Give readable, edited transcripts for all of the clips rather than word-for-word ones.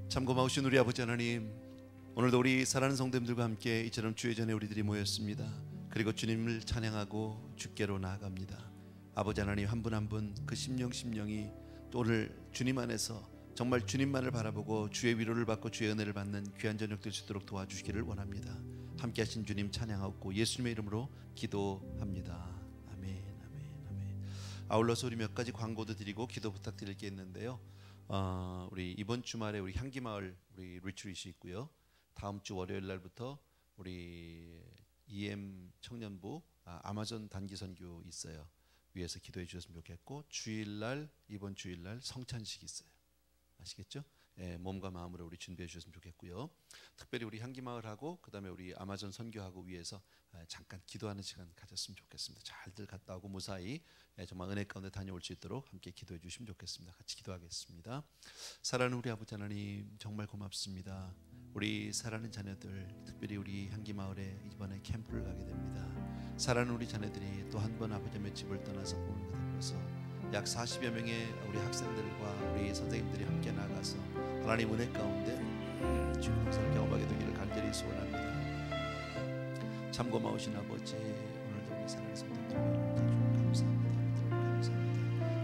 참 고마우신 우리 아버지 하나님, 오늘도 우리 사랑하는 성도님들과 함께 이처럼 주의 전에 우리들이 모였습니다. 그리고 주님을 찬양하고 주께로 나아갑니다. 아버지 하나님, 한 분 한 분 그 심령이 또 오늘 주님 안에서 정말 주님만을 바라보고 주의 위로를 받고 주의 은혜를 받는 귀한 저녁 될 수 있도록 도와주시기를 원합니다. 함께 하신 주님 찬양하고 예수님의 이름으로 기도합니다. 아멘, 아멘, 아멘. 아울러서 우리 몇 가지 광고도 드리고 기도 부탁드릴 게 있는데요. 우리 이번 주말에 우리 향기마을 우리 리트릿이 있고요. 다음 주 월요일 날부터 우리 EM 청년부 아마존 단기 선교 있어요. 위에서 기도해 주셨으면 좋겠고, 주일날 이번 주일날 성찬식 있어요. 아시겠죠? 예, 몸과 마음으로 우리 준비해 주셨으면 좋겠고요. 특별히 우리 향기마을하고 그다음에 우리 아마존 선교하고 위해서 잠깐 기도하는 시간 가졌으면 좋겠습니다. 잘들 갔다 오고 무사히 정말 은혜 가운데 다녀올 수 있도록 함께 기도해 주시면 좋겠습니다. 같이 기도하겠습니다. 사랑하는 우리 아버지 하나님, 정말 고맙습니다. 우리 사랑하는 자녀들, 특별히 우리 향기마을에 이번에 캠프를 가게 됩니다. 사랑하는 우리 자녀들이 또 한 번 아버지의 집을 떠나서 보는 것 같아서 약 40여 명의 우리 학생들과 우리 선생님들이 함께 나가서 하나님 은혜 가운데 주의 동사를 경험하게 되기를 간절히 소원합니다. 참 고마우신 아버지, 오늘도 우리 사랑하는 성도들 감사합니다.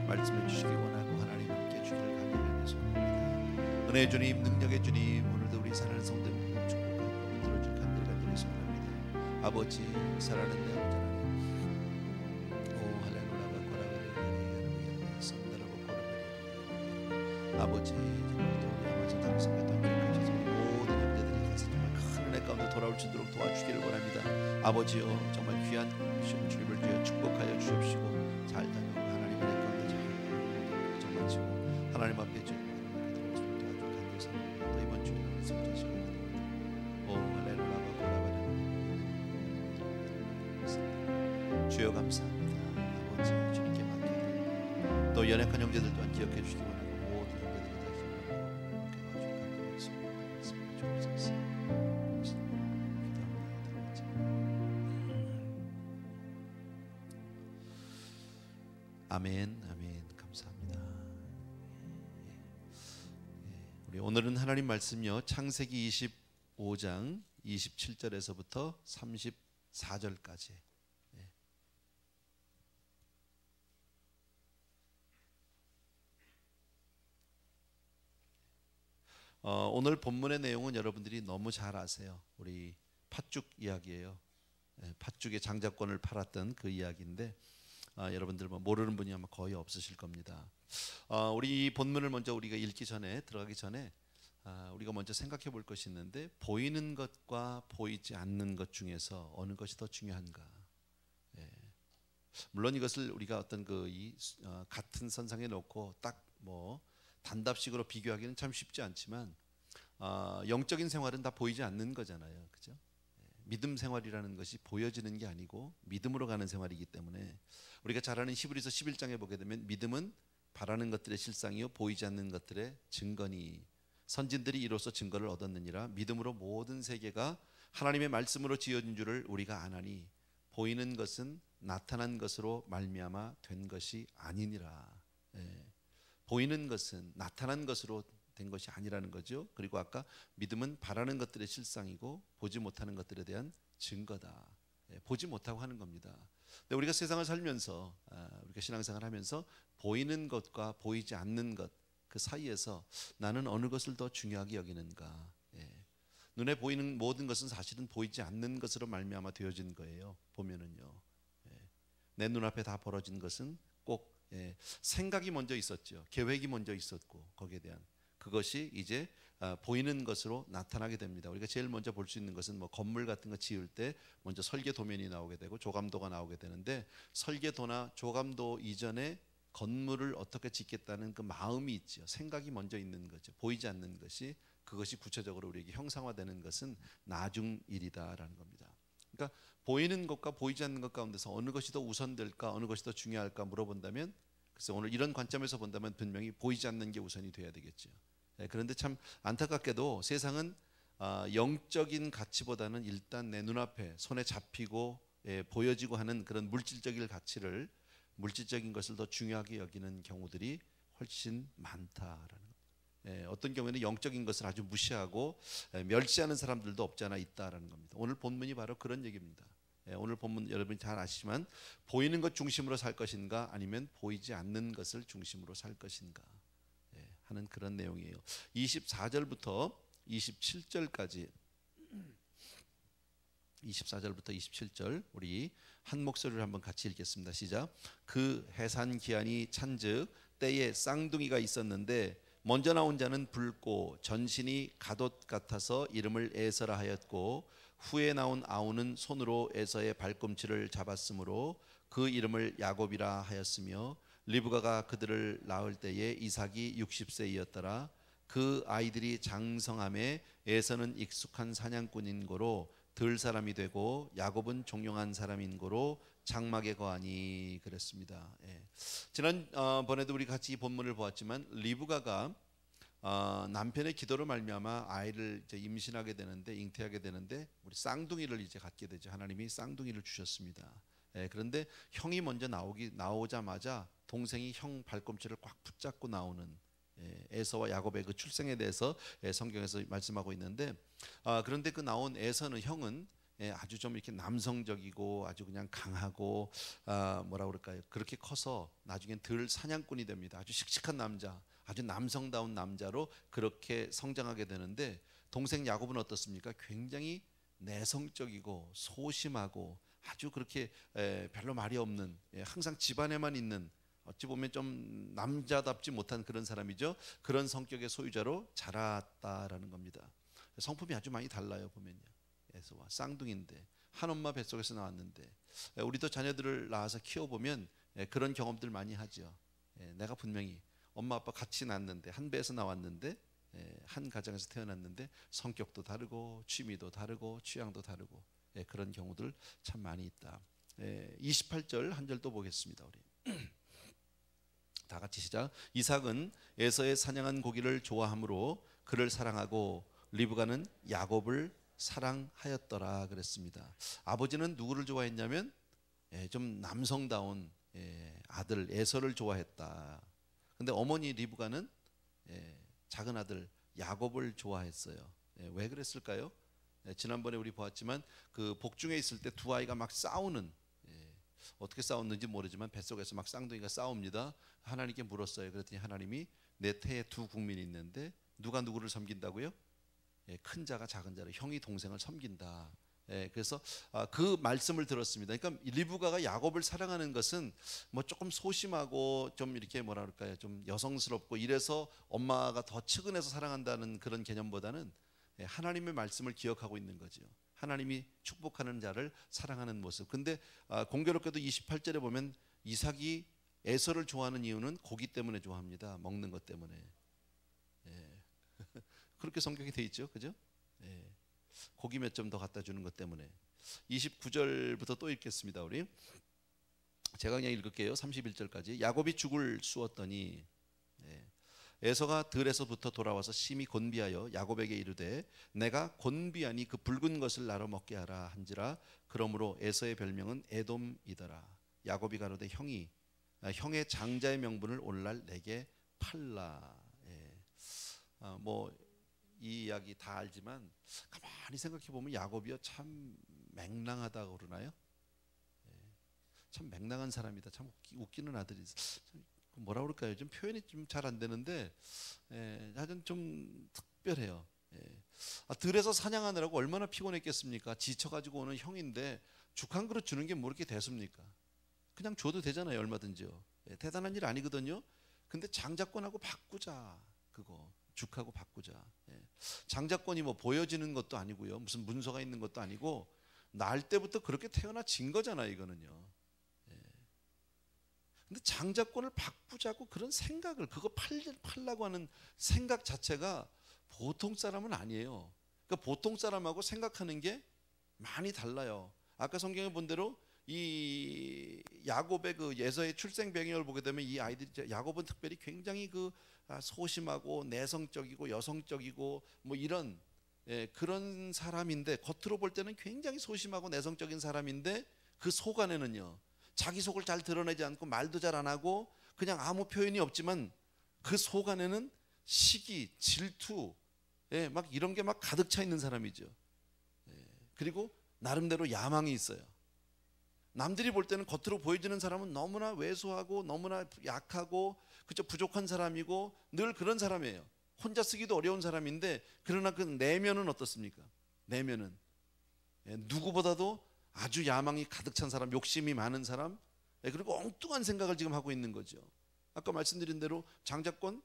말씀해 주시기 원하고 하나님 함께 주기를 간절히 소원합니다. 은혜의 주님, 능력의 주님, 오늘도 우리 사랑하는 성도들 축복하고 들어줄 간절히 소원합니다. 아버지, 사랑하는 내 아버지 아버지, 오늘도 우리 아버지 당신과 동행하셔서 모든 형제들이 가서 정말 큰 은혜 가운데 돌아올 수 있도록 도와주기를 원합니다. 아버지요, 정말 귀한 주님을 주여 축복하여 주십시고 잘 다녀오고 하나님 은혜 가운데 잘 정말 지고 하나님 앞에 주님 도와줄 간절히 또 이번 주에 성자시고 오 할렐루야가 고라바는 주여 감사합니다. 아버지, 주님께 맡겨드립니다. 또 연약한 형제들 또한 기억해 주시기 원합니다. 아멘, 아멘. 감사합니다. 우리 오늘은 하나님 말씀요, 창세기 25장 27절에서부터 34절까지. 오늘 본문의 내용은 여러분들이 너무 잘 아세요. 우리 팥죽 이야기예요. 팥죽의 장자권을 팔았던 그 이야기인데 여러분들 모르는 분이 아마 거의 없으실 겁니다. 우리 이 본문을 먼저 우리가 읽기 전에, 들어가기 전에 우리가 먼저 생각해 볼 것이 있는데, 보이는 것과 보이지 않는 것 중에서 어느 것이 더 중요한가? 물론 이것을 우리가 어떤 같은 선상에 놓고 딱 단답식으로 비교하기는 참 쉽지 않지만 영적인 생활은 다 보이지 않는 거잖아요, 그죠? 믿음 생활이라는 것이 보여지는 게 아니고 믿음으로 가는 생활이기 때문에 우리가 잘 아는 히브리서 11장에 보게 되면 믿음은 바라는 것들의 실상이요 보이지 않는 것들의 증거니 선진들이 이로써 증거를 얻었느니라. 믿음으로 모든 세계가 하나님의 말씀으로 지어진 줄을 우리가 아나니 보이는 것은 나타난 것으로 말미암아 된 것이 아니니라. 보이는 것은 나타난 것으로 된 것이 아니라는 거죠. 그리고 아까 믿음은 바라는 것들의 실상이고 보지 못하는 것들에 대한 증거다. 보지 못하고 하는 겁니다. 근데 우리가 세상을 살면서 우리가 신앙생활을 하면서 보이는 것과 보이지 않는 것 그 사이에서 나는 어느 것을 더 중요하게 여기는가? 눈에 보이는 모든 것은 사실은 보이지 않는 것으로 말미암아 되어진 거예요. 보면은요, 내 눈앞에 다 벌어진 것은 꼭 생각이 먼저 있었죠. 계획이 먼저 있었고 거기에 대한 그것이 이제 보이는 것으로 나타나게 됩니다. 우리가 제일 먼저 볼 수 있는 것은 건물 같은 거 지을 때 먼저 설계 도면이 나오게 되고 조감도가 나오게 되는데, 설계도나 조감도 이전에 건물을 어떻게 짓겠다는 그 마음이 있죠. 생각이 먼저 있는 거죠. 보이지 않는 것이, 그것이 구체적으로 우리에게 형상화되는 것은 나중 일이다라는 겁니다. 그러니까 보이는 것과 보이지 않는 것 가운데서 어느 것이 더 우선될까, 어느 것이 더 중요할까 물어본다면, 그래서 오늘 이런 관점에서 본다면 분명히 보이지 않는 게 우선이 돼야 되겠죠. 그런데 참 안타깝게도 세상은 영적인 가치보다는 일단 내 눈앞에 손에 잡히고 보여지고 하는 그런 물질적인 가치를, 물질적인 것을 더 중요하게 여기는 경우들이 훨씬 많다라는 겁니다. 어떤 경우에는 영적인 것을 아주 무시하고 멸시하는 사람들도 없지 않아 있다라는 겁니다. 오늘 본문이 바로 그런 얘기입니다. 오늘 본문 여러분이 잘 아시지만 보이는 것 중심으로 살 것인가 아니면 보이지 않는 것을 중심으로 살 것인가 하는 그런 내용이에요. 24절부터 27절까지 24절부터 27절 우리 한 목소리로 한번 같이 읽겠습니다. 시작. 그 해산 기한이 찬즉 때에 쌍둥이가 있었는데 먼저 나온 자는 붉고 전신이 갓옷 같아서 이름을 에서라 하였고 후에 나온 아우는 손으로 에서의 발꿈치를 잡았으므로 그 이름을 야곱이라 하였으며 리브가가 그들을 낳을 때에 이삭이 60세이었더라. 그 아이들이 장성함에 에서는 익숙한 사냥꾼인 고로 들 사람이 되고 야곱은 종용한 사람인 고로 장막에 거하니 그랬습니다. 지난번에도 우리 같이 이 본문을 보았지만 리브가가 남편의 기도로 말미암아 아이를 이제 임신하게 되는데 잉태하게 되는데 우리 쌍둥이를 이제 갖게 되죠. 하나님이 쌍둥이를 주셨습니다. 그런데 형이 먼저 나오자마자 동생이 형 발꿈치를 꽉 붙잡고 나오는 에서와 야곱의 그 출생에 대해서 성경에서 말씀하고 있는데 그런데 그 나온 에서는 형은 아주 좀 이렇게 남성적이고 아주 그냥 강하고 뭐라 그럴까요? 그렇게 커서 나중엔 들 사냥꾼이 됩니다. 아주 씩씩한 남자, 아주 남성다운 남자로 그렇게 성장하게 되는데 동생 야곱은 어떻습니까? 굉장히 내성적이고 소심하고 아주 그렇게 별로 말이 없는 항상 집안에만 있는 어찌 보면 좀 남자답지 못한 그런 사람이죠. 그런 성격의 소유자로 자랐다라는 겁니다. 성품이 아주 많이 달라요. 보면요. 에서와 쌍둥이인데 한 엄마 뱃속에서 나왔는데 우리도 자녀들을 낳아서 키워보면 그런 경험들 많이 하죠. 내가 분명히 엄마 아빠 같이 낳았는데 한 배에서 나왔는데 한 가정에서 태어났는데 성격도 다르고 취미도 다르고 취향도 다르고 그런 경우들 참 많이 있다. 28절 한 절 또 보겠습니다. 우리 다 같이 시작. 이삭은 에서의 사냥한 고기를 좋아하므로 그를 사랑하고 리브가는 야곱을 사랑하였더라 그랬습니다. 아버지는 누구를 좋아했냐면 좀 남성다운 아들 에서를 좋아했다. 근데 어머니 리브가는 작은 아들 야곱을 좋아했어요. 왜 그랬을까요? 지난번에 우리 보았지만 그 복중에 있을 때 두 아이가 막 싸우는 어떻게 싸웠는지 모르지만 뱃속에서 막 쌍둥이가 싸웁니다. 하나님께 물었어요. 그랬더니 하나님이 내 태에 두 국민이 있는데 누가 누구를 섬긴다고요? 큰 자가 작은 자를, 형이 동생을 섬긴다. 그래서 그 말씀을 들었습니다. 그러니까 리브가가 야곱을 사랑하는 것은 뭐 조금 소심하고 좀 이렇게 뭐라 그럴까요? 좀 여성스럽고 이래서 엄마가 더 측은해서 사랑한다는 그런 개념보다는 하나님의 말씀을 기억하고 있는 거죠. 하나님이 축복하는 자를 사랑하는 모습. 근데 공교롭게도 28절에 보면 이삭이 에서를 좋아하는 이유는 고기 때문에 좋아합니다. 먹는 것 때문에. 그렇게 성격이 돼 있죠, 그죠? 고기 몇 점 더 갖다 주는 것 때문에. 29절부터 또 읽겠습니다. 우리 제가 그냥 읽을게요. 31절까지. 야곱이 죽을 쑤었더니 에서가 들에서부터 돌아와서 심히 곤비하여 야곱에게 이르되 내가 곤비하니 그 붉은 것을 나로 먹게 하라 한지라. 그러므로 에서의 별명은 에돔이더라. 야곱이 가로되 형의 장자의 명분을 오늘날 내게 팔라. 뭐 이 이야기 다 알지만 가만히 생각해 보면 야곱이요 참 맹랑하다고 그러나요? 참 맹랑한 사람이다. 참 웃기는 아들이. 뭐라 그럴까요? 좀 표현이 좀 잘 안 되는데 하여튼 좀 특별해요. 들에서 사냥하느라고 얼마나 피곤했겠습니까? 지쳐가지고 오는 형인데 죽 한 그릇 주는 게 뭐 이렇게 대수입니까? 그냥 줘도 되잖아요. 얼마든지요. 대단한 일 아니거든요. 근데 장자권하고 바꾸자. 그거 죽하고 바꾸자. 장자권이 뭐 보여지는 것도 아니고요. 무슨 문서가 있는 것도 아니고 날 때부터 그렇게 태어나진 거잖아요. 이거는요. 근데 장자권을 바꾸자고 그런 생각을 그거 팔라고 하는 생각 자체가 보통 사람은 아니에요. 그러니까 보통 사람하고 생각하는 게 많이 달라요. 아까 성경에 본 대로 이 야곱의 그 에서의 출생 배경을 보게 되면 이 아이들이 야곱은 특별히 굉장히 그 소심하고 내성적이고 여성적이고 뭐 이런 그런 사람인데 겉으로 볼 때는 굉장히 소심하고 내성적인 사람인데 그 속 안에는요. 자기 속을 잘 드러내지 않고 말도 잘 안 하고 그냥 아무 표현이 없지만 그 속 안에는 시기, 질투, 막 이런 게 막 가득 차 있는 사람이죠. 그리고 나름대로 야망이 있어요. 남들이 볼 때는 겉으로 보여지는 사람은 너무나 왜소하고 너무나 약하고 그저 부족한 사람이고 늘 그런 사람이에요. 혼자 쓰기도 어려운 사람인데, 그러나 그 내면은 어떻습니까? 내면은 누구보다도 아주 야망이 가득 찬 사람, 욕심이 많은 사람, 그리고 엉뚱한 생각을 지금 하고 있는 거죠. 아까 말씀드린 대로 장자권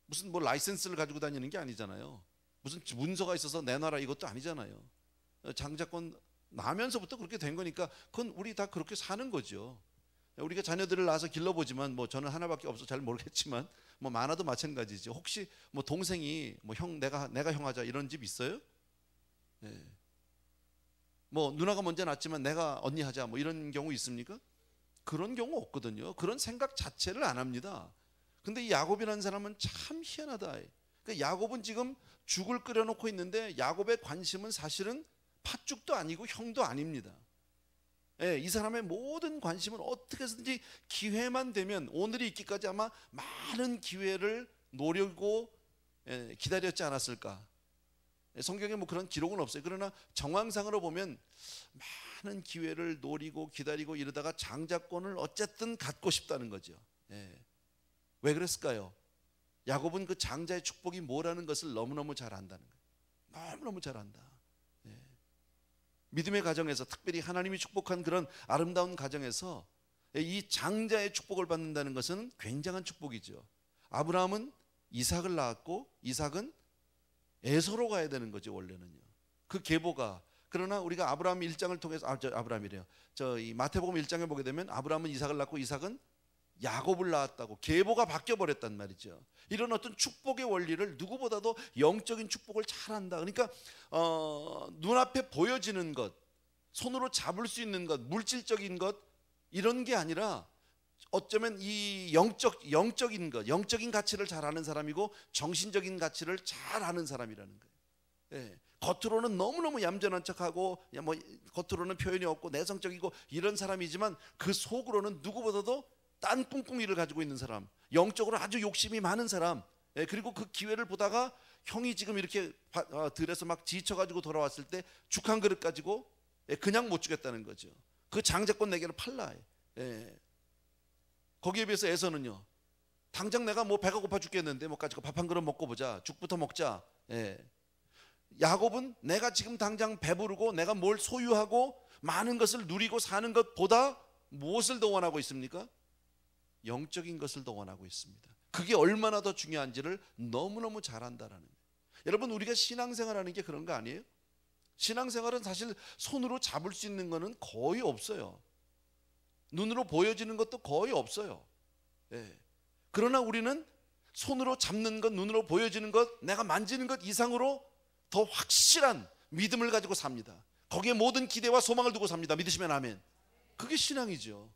무슨 뭐 라이센스를 가지고 다니는 게 아니잖아요. 무슨 문서가 있어서 내놔라 이것도 아니잖아요. 장자권 나면서부터 그렇게 된 거니까 그건 우리 다 그렇게 사는 거죠. 우리가 자녀들을 낳아서 길러보지만, 뭐 저는 하나밖에 없어서 잘 모르겠지만 뭐 많아도 마찬가지죠. 혹시 뭐 동생이 뭐 형 내가 형하자 이런 집 있어요? 뭐 누나가 먼저 낳았지만 내가 언니 하자 뭐 이런 경우 있습니까? 그런 경우 없거든요. 그런 생각 자체를 안 합니다. 근데 이 야곱이라는 사람은 참 희한하다. 그러니까 야곱은 지금 죽을 끓여놓고 있는데 야곱의 관심은 사실은 팥죽도 아니고 형도 아닙니다. 이 사람의 모든 관심은 어떻게 해서든지 기회만 되면, 오늘이 있기까지 아마 많은 기회를 노리고 기다렸지 않았을까. 성경에 뭐 그런 기록은 없어요. 그러나 정황상으로 보면 많은 기회를 노리고 기다리고 이러다가 장자권을 어쨌든 갖고 싶다는 거죠. 왜 그랬을까요? 야곱은 그 장자의 축복이 뭐라는 것을 너무너무 잘 안다는 거예요. 너무너무 잘 안다. 믿음의 가정에서, 특별히 하나님이 축복한 그런 아름다운 가정에서 이 장자의 축복을 받는다는 것은 굉장한 축복이죠. 아브라함은 이삭을 낳았고 이삭은 에서로 가야 되는 거죠. 원래는요. 그 계보가, 그러나 우리가 아브라함 1장을 통해서 아브라함이래요. 이 마태복음 1장에 보게 되면 아브라함은 이삭을 낳고 이삭은 야곱을 낳았다고 계보가 바뀌어 버렸단 말이죠. 이런 어떤 축복의 원리를 누구보다도 영적인 축복을 잘 안다. 그러니까 눈앞에 보여지는 것, 손으로 잡을 수 있는 것, 물질적인 것, 이런 게 아니라 어쩌면 이 영적인 것, 영적인 가치를 잘 아는 사람이고 정신적인 가치를 잘 아는 사람이라는 거예요. 겉으로는 너무너무 얌전한 척하고 뭐 겉으로는 표현이 없고 내성적이고 이런 사람이지만 그 속으로는 누구보다도 딴 꿍꿍이를 가지고 있는 사람, 영적으로 아주 욕심이 많은 사람, 그리고 그 기회를 보다가 형이 지금 이렇게 들에서 막 지쳐가지고 돌아왔을 때 죽 한 그릇 가지고 그냥 못 주겠다는 거죠. 그 장자권 내게를 팔라. 거기에 비해서 에서는요, 당장 내가 뭐 배가 고파 죽겠는데 뭐 가지고 밥 한 그릇 먹고 보자, 죽부터 먹자. 야곱은 내가 지금 당장 배부르고 내가 뭘 소유하고 많은 것을 누리고 사는 것보다 무엇을 더 원하고 있습니까? 영적인 것을 더 원하고 있습니다. 그게 얼마나 더 중요한지를 너무너무 잘 안다라는 거예요. 여러분, 우리가 신앙생활하는 게 그런 거 아니에요? 신앙생활은 사실 손으로 잡을 수 있는 거는 거의 없어요. 눈으로 보여지는 것도 거의 없어요. 그러나 우리는 손으로 잡는 것, 눈으로 보여지는 것, 내가 만지는 것 이상으로 더 확실한 믿음을 가지고 삽니다. 거기에 모든 기대와 소망을 두고 삽니다. 믿으시면 아멘. 그게 신앙이죠.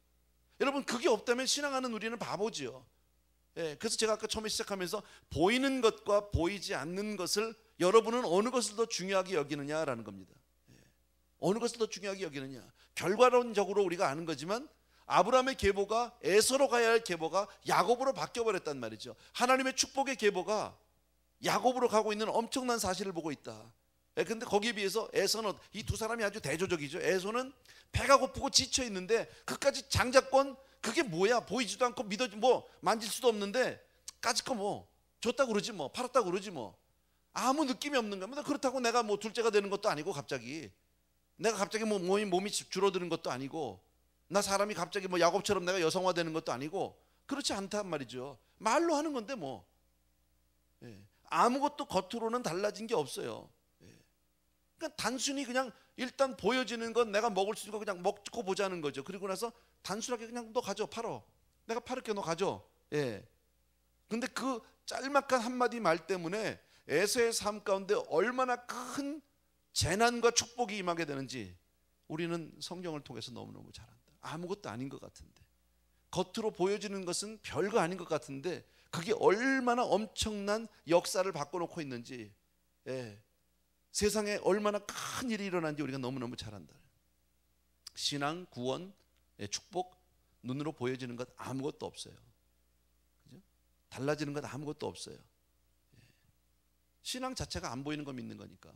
여러분, 그게 없다면 신앙하는 우리는 바보죠. 그래서 제가 아까 처음에 시작하면서 보이는 것과 보이지 않는 것을 여러분은 어느 것을 더 중요하게 여기느냐라는 겁니다. 어느 것을 더 중요하게 여기느냐. 결과론적으로 우리가 아는 거지만 아브라함의 계보가 에서로 가야 할 계보가 야곱으로 바뀌어버렸단 말이죠. 하나님의 축복의 계보가 야곱으로 가고 있는 엄청난 사실을 보고 있다. 근데 거기에 비해서 에서는, 이 두 사람이 아주 대조적이죠. 에서는 배가 고프고 지쳐 있는데 그까지 장자권, 그게 뭐야? 보이지도 않고 뭐 만질 수도 없는데 까짓 거 뭐 줬다고 그러지 뭐, 팔았다고 그러지 뭐, 아무 느낌이 없는 겁니다. 그렇다고 내가 뭐 둘째가 되는 것도 아니고, 갑자기 내가 갑자기 뭐 몸이 줄어드는 것도 아니고, 나 사람이 갑자기 뭐 야곱처럼 내가 여성화되는 것도 아니고, 그렇지 않단 말이죠. 말로 하는 건데 뭐 아무것도 겉으로는 달라진 게 없어요. 그러니까 단순히 그냥 일단 보여지는 건 내가 먹을 수 있는 거 그냥 먹고 보자는 거죠. 그리고 나서 단순하게 그냥 너 가져, 팔어, 내가 팔을게, 너 가져. 근데 그 짤막한 한마디 말 때문에 에서의 삶 가운데 얼마나 큰 재난과 축복이 임하게 되는지 우리는 성경을 통해서 너무너무 잘 안다. 아무것도 아닌 것 같은데, 겉으로 보여지는 것은 별거 아닌 것 같은데 그게 얼마나 엄청난 역사를 바꿔놓고 있는지, 세상에 얼마나 큰 일이 일어난지 우리가 너무너무 잘 안다. 신앙, 구원, 축복, 눈으로 보여지는 것 아무것도 없어요. 그죠? 달라지는 것 아무것도 없어요. 신앙 자체가 안 보이는 거 믿는 거니까.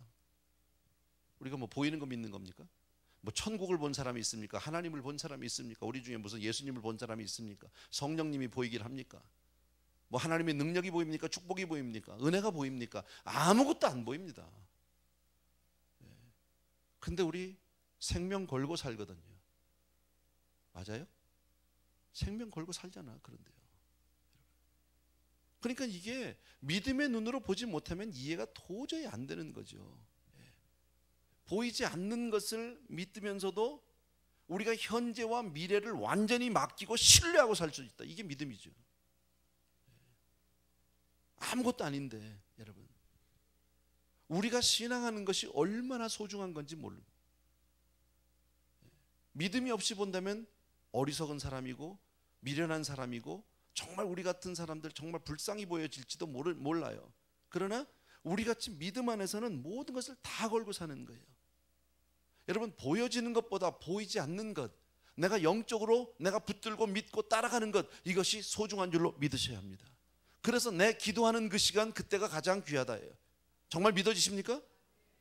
우리가 뭐 보이는 거 믿는 겁니까? 뭐 천국을 본 사람이 있습니까? 하나님을 본 사람이 있습니까? 우리 중에 무슨 예수님을 본 사람이 있습니까? 성령님이 보이길 합니까? 뭐 하나님의 능력이 보입니까? 축복이 보입니까? 은혜가 보입니까? 아무것도 안 보입니다. 근데 우리 생명 걸고 살거든요. 맞아요? 생명 걸고 살잖아. 그런데요. 그러니까 이게 믿음의 눈으로 보지 못하면 이해가 도저히 안 되는 거죠. 보이지 않는 것을 믿으면서도 우리가 현재와 미래를 완전히 맡기고 신뢰하고 살 수 있다. 이게 믿음이죠. 아무것도 아닌데 여러분, 우리가 신앙하는 것이 얼마나 소중한 건지 모릅니다. 믿음이 없이 본다면 어리석은 사람이고 미련한 사람이고 정말 우리 같은 사람들 정말 불쌍히 보여질지도 몰라요. 그러나 우리같이 믿음 안에서는 모든 것을 다 걸고 사는 거예요. 여러분, 보여지는 것보다 보이지 않는 것, 내가 영적으로 내가 붙들고 믿고 따라가는 것, 이것이 소중한 줄로 믿으셔야 합니다. 그래서 내 기도하는 그 시간, 그때가 가장 귀하다예요. 정말 믿어지십니까?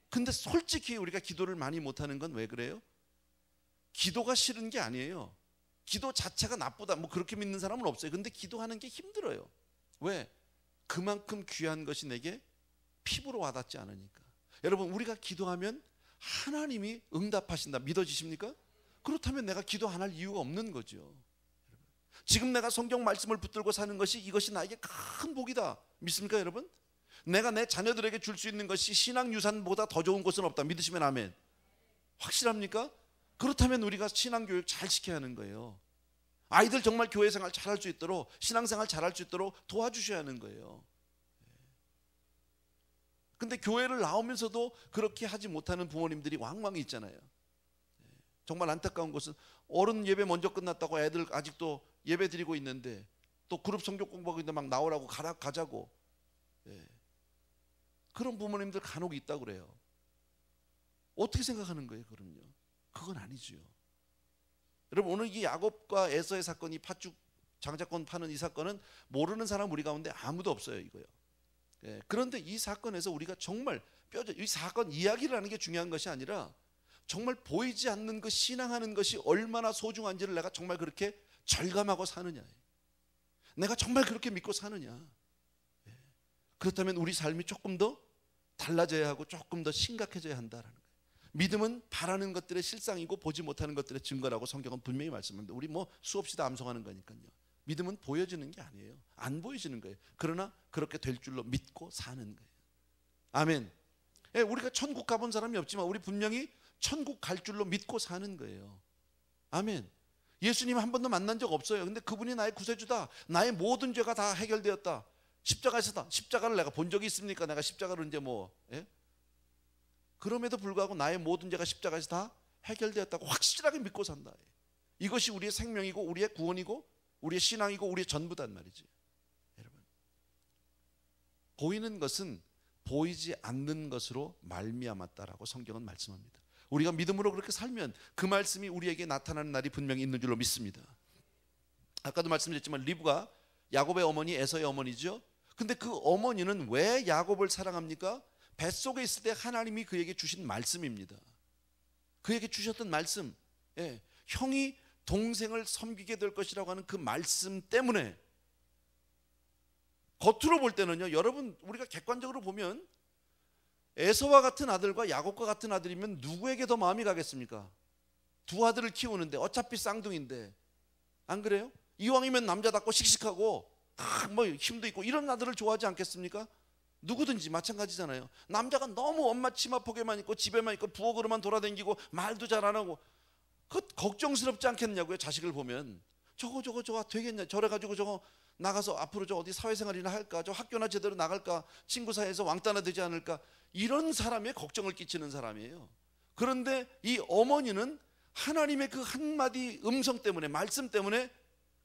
근데 솔직히 우리가 기도를 많이 못하는 건 왜 그래요? 기도가 싫은 게 아니에요. 기도 자체가 나쁘다 뭐 그렇게 믿는 사람은 없어요. 근데 기도하는 게 힘들어요. 왜? 그만큼 귀한 것이 내게 피부로 와닿지 않으니까. 여러분, 우리가 기도하면 하나님이 응답하신다. 믿어지십니까? 그렇다면 내가 기도 안 할 이유가 없는 거죠. 지금 내가 성경 말씀을 붙들고 사는 것이, 이것이 나에게 큰 복이다. 믿습니까 여러분? 내가 내 자녀들에게 줄 수 있는 것이 신앙 유산보다 더 좋은 것은 없다. 믿으시면 아멘. 확실합니까? 그렇다면 우리가 신앙교육 잘 시켜야 하는 거예요. 아이들 정말 교회 생활 잘할 수 있도록, 신앙생활 잘할 수 있도록 도와주셔야 하는 거예요. 근데 교회를 나오면서도 그렇게 하지 못하는 부모님들이 왕왕 있잖아요. 정말 안타까운 것은 어른 예배 먼저 끝났다고 애들 아직도 예배 드리고 있는데 또 그룹 성경 공부하고 있는데 막 나오라고 가자고. 그런 부모님들 간혹 있다고 그래요. 어떻게 생각하는 거예요? 그럼요, 그건 아니죠. 여러분, 오늘 이 야곱과 에서의 사건이 팥죽 장자권 파는 이 사건은 모르는 사람 우리 가운데 아무도 없어요. 이거요. 그런데 이 사건에서 우리가 정말 이 사건 이야기를 하는 게 중요한 것이 아니라 정말 보이지 않는 그 신앙하는 것이 얼마나 소중한지를 내가 정말 그렇게 절감하고 사느냐, 내가 정말 그렇게 믿고 사느냐. 그렇다면 우리 삶이 조금 더 달라져야 하고 조금 더 심각해져야 한다라는 거예요. 믿음은 바라는 것들의 실상이고 보지 못하는 것들의 증거라고 성경은 분명히 말씀합니다. 우리 뭐 수없이 다 암송하는 거니까요. 믿음은 보여지는 게 아니에요. 안 보여지는 거예요. 그러나 그렇게 될 줄로 믿고 사는 거예요. 아멘. 우리가 천국 가본 사람이 없지만 우리 분명히 천국 갈 줄로 믿고 사는 거예요. 아멘. 예수님 한 번도 만난 적 없어요. 근데 그분이 나의 구세주다. 나의 모든 죄가 다 해결되었다. 십자가에서다. 십자가를 내가 본 적이 있습니까? 내가 십자가를 이제 그럼에도 불구하고 나의 모든 죄가 십자가에서 다 해결되었다고 확실하게 믿고 산다. 이것이 우리의 생명이고 우리의 구원이고 우리의 신앙이고 우리의 전부단 말이지. 여러분, 보이는 것은 보이지 않는 것으로 말미암았다라고 성경은 말씀합니다. 우리가 믿음으로 그렇게 살면 그 말씀이 우리에게 나타나는 날이 분명히 있는 줄로 믿습니다. 아까도 말씀드렸지만 리브가 야곱의 어머니, 에서의 어머니죠. 근데 그 어머니는 왜 야곱을 사랑합니까? 뱃속에 있을 때 하나님이 그에게 주신 말씀입니다. 그에게 주셨던 말씀, 형이 동생을 섬기게 될 것이라고 하는 그 말씀 때문에. 겉으로 볼 때는요, 여러분, 우리가 객관적으로 보면 에서와 같은 아들과 야곱과 같은 아들이면 누구에게 더 마음이 가겠습니까? 두 아들을 키우는데 어차피 쌍둥이인데, 안 그래요? 이왕이면 남자답고 씩씩하고 뭐 힘도 있고 이런 아들을 좋아하지 않겠습니까? 누구든지 마찬가지잖아요. 남자가 너무 엄마 치마폭에만 있고 집에만 있고 부엌으로만 돌아다니고 말도 잘 안 하고, 그 걱정스럽지 않겠냐고요. 자식을 보면 저거 되겠냐, 저래가지고 저거 나가서 앞으로 저 어디 사회생활이나 할까, 저 학교나 제대로 나갈까, 친구 사이에서 왕따나 되지 않을까, 이런 사람의 걱정을 끼치는 사람이에요. 그런데 이 어머니는 하나님의 그 한마디 음성 때문에, 말씀 때문에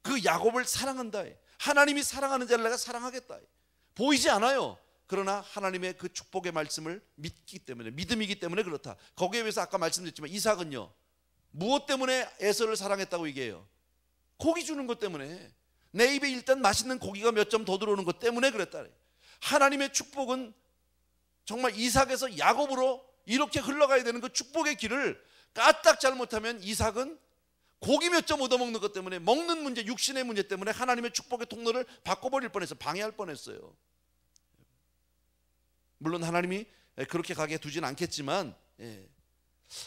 그 야곱을 사랑한다. 하나님이 사랑하는 자를 내가 사랑하겠다. 보이지 않아요. 그러나 하나님의 그 축복의 말씀을 믿기 때문에, 믿음이기 때문에 그렇다. 거기에 비해서 아까 말씀드렸지만 이삭은요, 무엇 때문에 에서를 사랑했다고 얘기해요? 고기 주는 것 때문에. 내 입에 일단 맛있는 고기가 몇 점 더 들어오는 것 때문에 그랬다. 하나님의 축복은 정말 이삭에서 야곱으로 이렇게 흘러가야 되는 그 축복의 길을 까딱 잘못하면 이삭은 고기 몇 점 얻어먹는 것 때문에, 먹는 문제, 육신의 문제 때문에 하나님의 축복의 통로를 바꿔버릴 뻔했어요. 방해할 뻔했어요. 물론 하나님이 그렇게 가게 두진 않겠지만,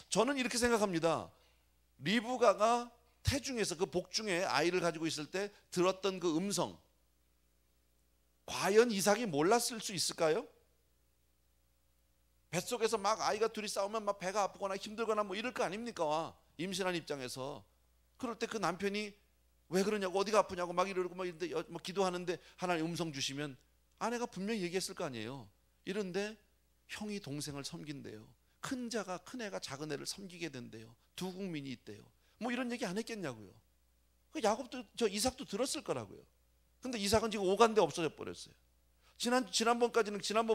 저는 이렇게 생각합니다. 리브가가 태중에서, 그 복중에 아이를 가지고 있을 때 들었던 그 음성, 과연 이삭이 몰랐을 수 있을까요? 뱃속에서 막 아이가 둘이 싸우면 막 배가 아프거나 힘들거나 뭐 이럴 거 아닙니까? 임신한 입장에서. 그럴 때 그 남편이 왜 그러냐고, 어디가 아프냐고 막 이러고 막 이런데, 뭐 기도하는데 하나님 음성 주시면 아내가 분명히 얘기했을 거 아니에요. 이런데 형이 동생을 섬긴대요. 큰 자가 큰 애가 작은 애를 섬기게 된대요. 두 국민이 있대요. 뭐 이런 얘기 안 했겠냐고요. 그 야곱도, 저 이삭도 들었을 거라고요. 근데 이삭은 지금 오간데 없어져 버렸어요. 지난번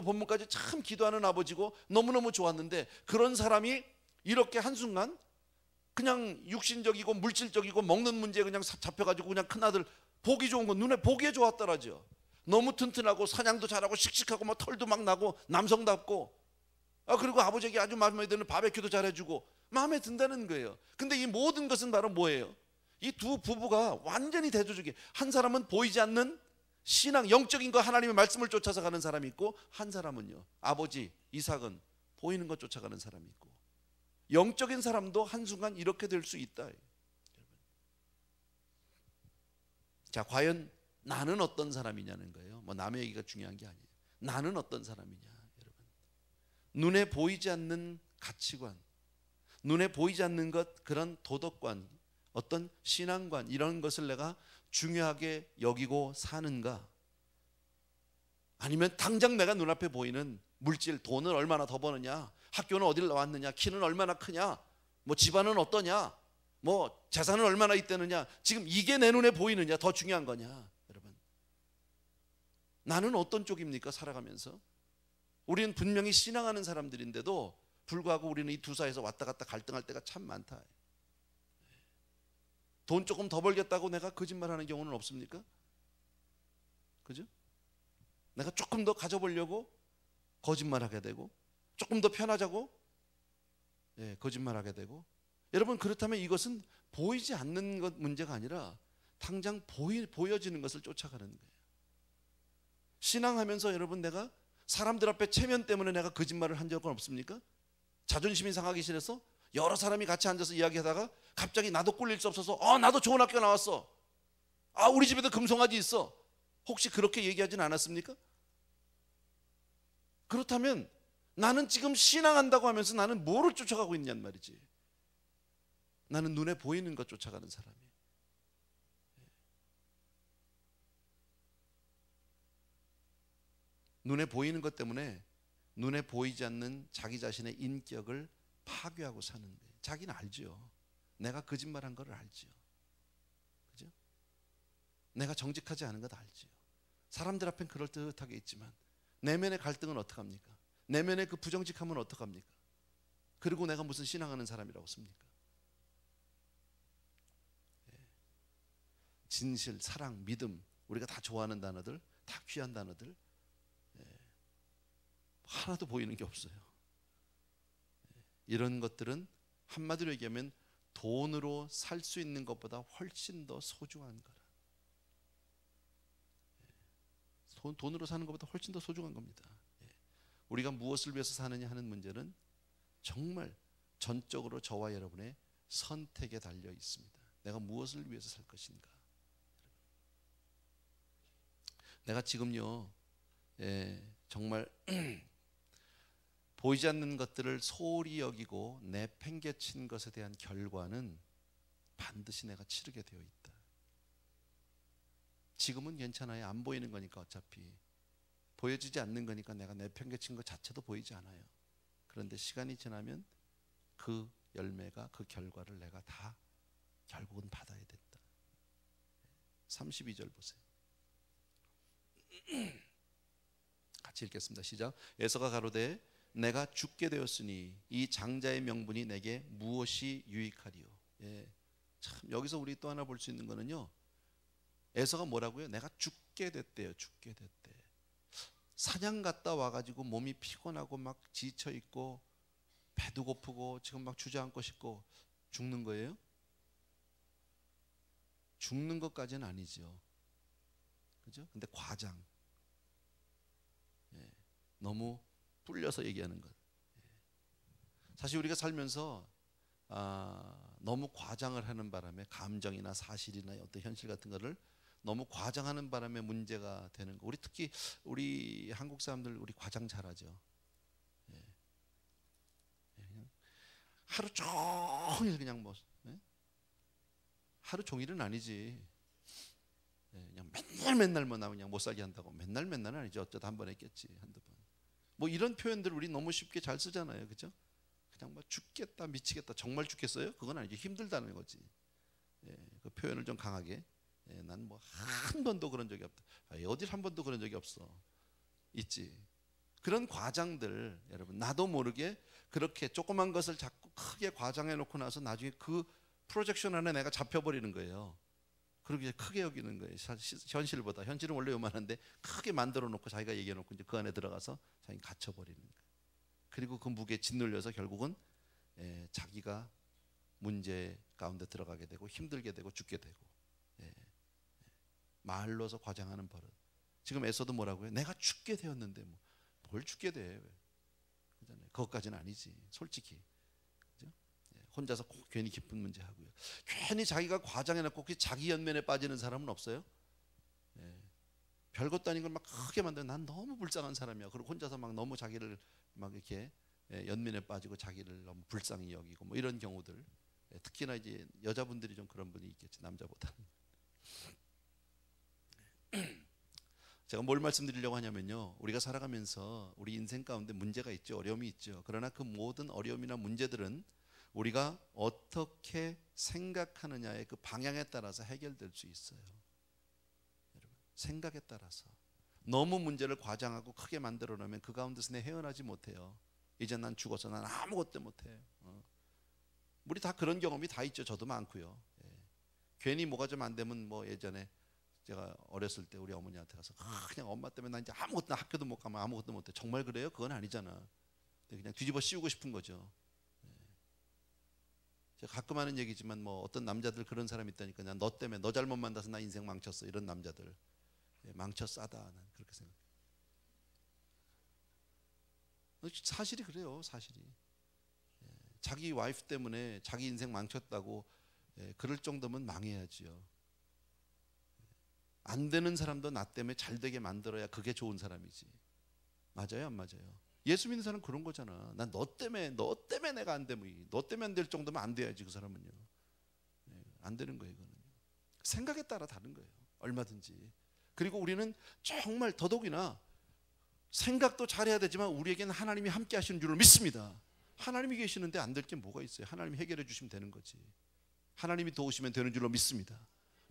본문까지 참 기도하는 아버지고 너무너무 좋았는데, 그런 사람이 이렇게 한순간 그냥 육신적이고 물질적이고 먹는 문제에 그냥 잡혀가지고 그냥 큰아들 보기 좋은 건 눈에 보기에 좋았더라죠. 너무 튼튼하고 사냥도 잘하고 씩씩하고 막 털도 막 나고 남성답고, 그리고 아버지에게 아주 마음에 드는 바베큐도 잘해주고 마음에 든다는 거예요. 근데 이 모든 것은 바로 뭐예요? 이 두 부부가 완전히 대조적이에요. 한 사람은 보이지 않는 신앙, 영적인 거, 하나님의 말씀을 쫓아서 가는 사람이 있고, 한 사람은요, 아버지 이삭은 보이는 것 쫓아가는 사람이 있고, 영적인 사람도 한순간 이렇게 될 수 있다. 자, 과연 나는 어떤 사람이냐는 거예요. 뭐 남의 얘기가 중요한 게 아니에요. 나는 어떤 사람이냐, 여러분. 눈에 보이지 않는 가치관, 눈에 보이지 않는 것, 그런 도덕관, 어떤 신앙관, 이런 것을 내가 중요하게 여기고 사는가? 아니면 당장 내가 눈앞에 보이는 물질, 돈을 얼마나 더 버느냐, 학교는 어디를 나왔느냐, 키는 얼마나 크냐, 뭐 집안은 어떠냐, 뭐 재산은 얼마나 있다느냐, 지금 이게 내 눈에 보이느냐, 더 중요한 거냐? 여러분, 나는 어떤 쪽입니까? 살아가면서 우리는 분명히 신앙하는 사람들인데도 불구하고 우리는 이 두 사이에서 왔다 갔다 갈등할 때가 참 많다. 돈 조금 더 벌겠다고 내가 거짓말하는 경우는 없습니까? 그죠? 내가 조금 더 가져보려고 거짓말하게 되고, 조금 더 편하자고 거짓말하게 되고. 여러분, 그렇다면 이것은 보이지 않는 것 문제가 아니라 당장 보여지는 것을 쫓아가는 거예요. 신앙하면서 여러분, 내가 사람들 앞에 체면 때문에 내가 거짓말을 한 적은 없습니까? 자존심이 상하기 싫어서 여러 사람이 같이 앉아서 이야기하다가 갑자기 나도 꿀릴 수 없어서 나도 좋은 학교 나왔어, 우리 집에도 금송아지 있어, 혹시 그렇게 얘기하진 않았습니까? 그렇다면 나는 지금 신앙한다고 하면서 나는 뭐를 쫓아가고 있냔 말이지. 나는 눈에 보이는 것 쫓아가는 사람이에요. 눈에 보이는 것 때문에 눈에 보이지 않는 자기 자신의 인격을 파괴하고 사는 거예요. 자기는 알죠. 내가 거짓말한 걸 알죠. 그죠? 내가 정직하지 않은 것 알죠. 사람들 앞엔 그럴듯하게 있지만 내면의 갈등은 어떡합니까? 내면의 그 부정직함은 어떡합니까? 그리고 내가 무슨 신앙하는 사람이라고 씁니까? 진실, 사랑, 믿음, 우리가 다 좋아하는 단어들, 다 귀한 단어들, 하나도 보이는 게 없어요. 이런 것들은 한마디로 얘기하면 돈으로 살 수 있는 것보다 훨씬 더 소중한 거라. 돈으로 사는 것보다 훨씬 더 소중한 겁니다. 우리가 무엇을 위해서 사느냐 하는 문제는 정말 전적으로 저와 여러분의 선택에 달려 있습니다. 내가 무엇을 위해서 살 것인가? 내가 지금요, 정말 보이지 않는 것들을 소홀히 여기고 내팽개친 것에 대한 결과는 반드시 내가 치르게 되어 있다. 지금은 괜찮아요. 안 보이는 거니까, 어차피 보여지지 않는 거니까 내가 내팽개친 것 자체도 보이지 않아요. 그런데 시간이 지나면 그 열매가, 그 결과를 내가 다 결국은 받아야 된다. 32절 보세요. 같이 읽겠습니다. 시작. 에서가 가로되 내가 죽게 되었으니 이 장자의 명분이 내게 무엇이 유익하리요. 참 여기서 우리 또 하나 볼 수 있는 거는요, 에서가 뭐라고요? 내가 죽게 됐대요. 죽게 됐대. 사냥 갔다 와가지고 몸이 피곤하고 막 지쳐 있고 배도 고프고 지금 막 주저앉고 싶고 죽는 거예요? 죽는 것까지는 아니죠. 그죠? 근데 과장. 예, 너무 불려서 얘기하는 것. 사실 우리가 살면서 너무 과장을 하는 바람에 감정이나 사실이나 어떤 현실 같은 거를 너무 과장하는 바람에 문제가 되는 거. 우리 특히 우리 한국 사람들 우리 과장 잘하죠. 예. 그냥 하루 종일 그냥 뭐 하루 종일은 아니지. 그냥 맨날 뭐 나 그냥 못 살게 한다고 맨날은 아니죠. 어쩌다 한 번 했겠지 한두 번. 뭐 이런 표현들 우리 너무 쉽게 잘 쓰잖아요, 그죠? 그냥 뭐 죽겠다, 미치겠다, 정말 죽겠어요? 그건 아니죠. 힘들다는 거지. 그 표현을 좀 강하게. 난 뭐 한 번도 그런 적이 없다. 어딜 한 번도 그런 적이 없어. 있지. 그런 과장들 여러분 나도 모르게 그렇게 조그만 것을 자꾸 크게 과장해 놓고 나서 나중에 그 프로젝션 안에 내가 잡혀버리는 거예요. 그렇게 크게 여기는 거예요. 현실보다. 현실은 원래 요만한데 크게 만들어 놓고 자기가 얘기해 놓고 이제 그 안에 들어가서 자기 갇혀버리는 거예요. 그리고 그 무게에 짓눌려서 결국은 자기가 문제 가운데 들어가게 되고 힘들게 되고 죽게 되고 말로서 과장하는 버릇. 지금 에서도 뭐라고요? 내가 죽게 되었는데 뭘 죽게 돼? 그잖아요. 그것까지는 아니지. 솔직히. 그죠? 혼자서 괜히 기쁜 문제 하고요. 괜히 자기가 과장해놓고 자기 연면에 빠지는 사람은 없어요? 별것도 아닌 걸 막 크게 만들어. 난 너무 불쌍한 사람이야. 그리고 혼자서 막 너무 자기를 막 이렇게 연민에 빠지고 자기를 너무 불쌍히 여기고 뭐 이런 경우들. 특히나 이제 여자분들이 좀 그런 분이 있겠지, 남자보다는. 제가 뭘 말씀드리려고 하냐면요, 우리가 살아가면서 우리 인생 가운데 문제가 있죠. 어려움이 있죠. 그러나 그 모든 어려움이나 문제들은 우리가 어떻게 생각하느냐의 그 방향에 따라서 해결될 수 있어요. 여러분, 생각에 따라서. 너무 문제를 과장하고 크게 만들어 놓으면 그 가운데서 내 헤어나지 못해요. 이제 난 죽어서 난 아무것도 못해. 우리 다 그런 경험이 다 있죠. 저도 많고요. 괜히 뭐가 좀 안 되면 뭐 예전에 제가 어렸을 때 우리 어머니한테 가서 그냥 엄마 때문에 나 이제 아무것도 학교도 못 가면 아무것도 못해. 정말 그래요? 그건 아니잖아. 그냥 뒤집어 씌우고 싶은 거죠. 제가 가끔 하는 얘기지만 뭐 어떤 남자들 그런 사람이 있다니까. 너 때문에 너 잘못 만나서 나 인생 망쳤어. 이런 남자들 망쳐 싸다. 난 그렇게 생각해. 사실이 그래요. 사실이. 자기 와이프 때문에 자기 인생 망쳤다고 그럴 정도면 망해야지요. 안 되는 사람도 나 때문에 잘 되게 만들어야 그게 좋은 사람이지. 맞아요, 안 맞아요? 예수 믿는 사람은 그런 거잖아. 난 너 때문에 내가 안 되면, 너 때문에 안 될 정도면 안 돼야지 그 사람은요. 안 되는 거예요, 이거는. 생각에 따라 다른 거예요. 얼마든지. 그리고 우리는 정말 더더욱이나 생각도 잘해야 되지만 우리에게는 하나님이 함께 하시는 줄을 믿습니다. 하나님이 계시는데 안 될 게 뭐가 있어요? 하나님이 해결해 주시면 되는 거지. 하나님이 도우시면 되는 줄로 믿습니다.